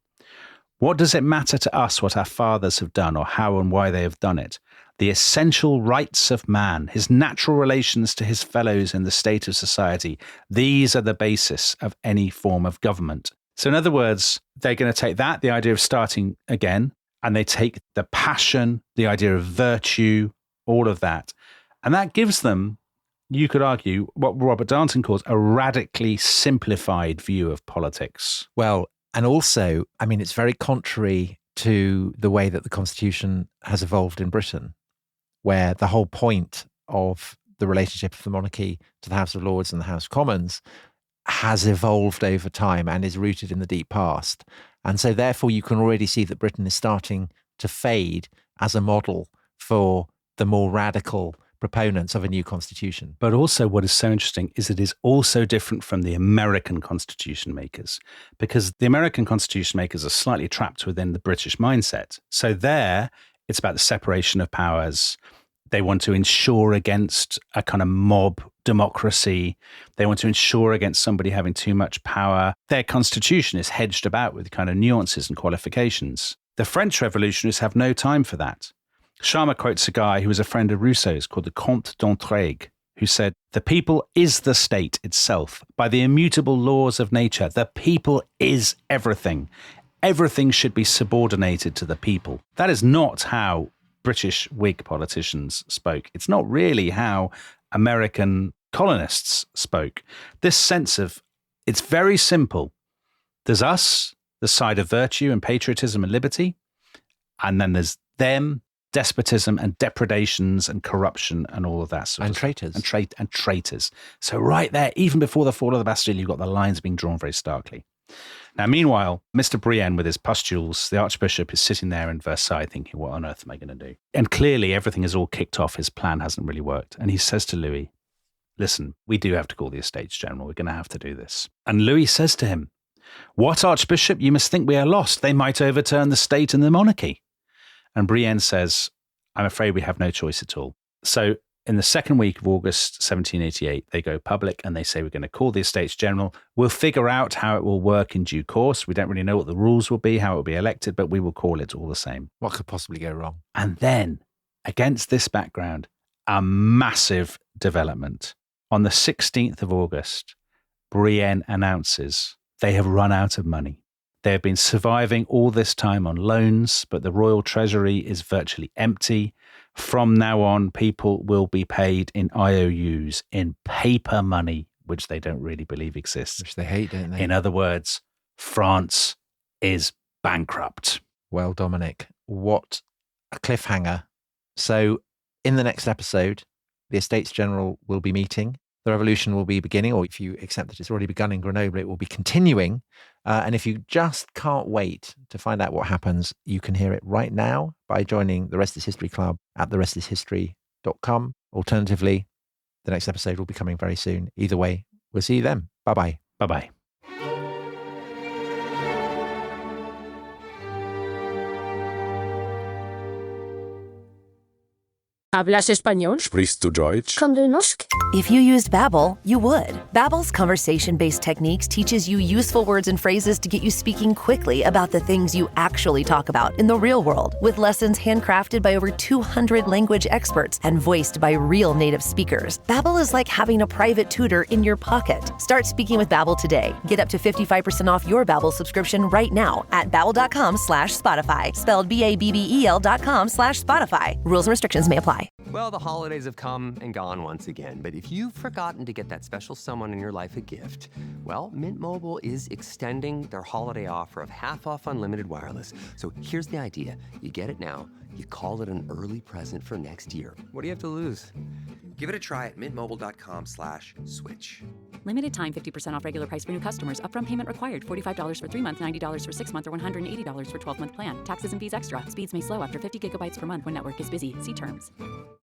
[SPEAKER 2] What does it matter to us what our fathers have done or how and why they have done it? The essential rights of man, his natural relations to his fellows in the state of society, these are the basis of any form of government. So in other words, they're going to take that, the idea of starting again, and they take the passion, the idea of virtue, all of that. And that gives them, you could argue, what Robert Darnton calls a radically simplified view of politics.
[SPEAKER 1] Well, and also, I mean, it's very contrary to the way that the Constitution has evolved in Britain, where the whole point of the relationship of the monarchy to the House of Lords and the House of Commons has evolved over time and is rooted in the deep past. And so therefore you can already see that Britain is starting to fade as a model for the more radical proponents of a new constitution.
[SPEAKER 2] But also what is so interesting is it is also different from the American constitution makers, because the American constitution makers are slightly trapped within the British mindset. So there, it's about the separation of powers. They want to ensure against a kind of mob democracy. They want to ensure against somebody having too much power. Their constitution is hedged about with kind of nuances and qualifications. The French revolutionists have no time for that. Sharma quotes a guy who was a friend of Rousseau's called the Comte d'Entraigues, who said, "The people is the state itself. By the immutable laws of nature, the people is everything. Everything should be subordinated to the people." That is not how British Whig politicians spoke. It's not really how American colonists spoke. This sense of, it's very simple. There's us, the side of virtue and patriotism and liberty, and then there's them, despotism and depredations and corruption and all of that sort
[SPEAKER 1] and
[SPEAKER 2] of
[SPEAKER 1] traitors.
[SPEAKER 2] And traitors. So right there, even before the fall of the Bastille, you've got the lines being drawn very starkly. Now, meanwhile, Mr. Brienne with his pustules, the Archbishop, is sitting there in Versailles thinking, what on earth am I going to do? And clearly everything is all kicked off. His plan hasn't really worked. And he says to Louis, listen, we do have to call the Estates General. We're going to have to do this. And Louis says to him, what, Archbishop? You must think we are lost. They might overturn the state and the monarchy. And Brienne says, I'm afraid we have no choice at all. So in the second week of August 1788, they go public and they say, we're going to call the Estates General. We'll figure out how it will work in due course. We don't really know what the rules will be, how it will be elected, but we will call it all the same.
[SPEAKER 1] What could possibly go wrong?
[SPEAKER 2] And then, against this background, a massive development. On the 16th of August, Brienne announces they have run out of money. They have been surviving all this time on loans, but the royal treasury is virtually empty. From now on, people will be paid in IOUs, in paper money, which they don't really believe exists.
[SPEAKER 1] Which they hate, don't they?
[SPEAKER 2] In other words, France is bankrupt.
[SPEAKER 1] Well, Dominic, what a cliffhanger. So in the next episode, the Estates General will be meeting. The revolution will be beginning, or if you accept that it's already begun in Grenoble, it will be continuing. And if you just can't wait to find out what happens, you can hear it right now by joining the Rest is History Club at therestishistory.com. Alternatively, the next episode will be coming very soon. Either way, we'll see you then. Bye-bye.
[SPEAKER 2] Bye-bye.
[SPEAKER 8] ¿Hablas español?
[SPEAKER 9] Sprichst du Deutsch?
[SPEAKER 8] Kan du norsk?
[SPEAKER 10] If you used Babbel, you would. Babbel's conversation-based techniques teaches you useful words and phrases to get you speaking quickly about the things you actually talk about in the real world, with lessons handcrafted by over 200 language experts and voiced by real native speakers. Babbel is like having a private tutor in your pocket. Start speaking with Babbel today. Get up to 55% off your Babbel subscription right now at babbel.com/Spotify. Spelled BABBEL.com/Spotify. Rules and restrictions may apply.
[SPEAKER 11] Well, the holidays have come and gone once again, but if you've forgotten to get that special someone in your life a gift, well, Mint Mobile is extending their holiday offer of half off unlimited wireless. So here's the idea. You get it now, you call it an early present for next year. What do you have to lose? Give it a try at mintmobile.com/switch.
[SPEAKER 12] Limited time 50% off regular price for new customers. Upfront payment required. $45 for 3 months, $90 for 6 months, or $180 for 12-month plan. Taxes and fees extra. Speeds may slow after 50 gigabytes per month when network is busy. See terms.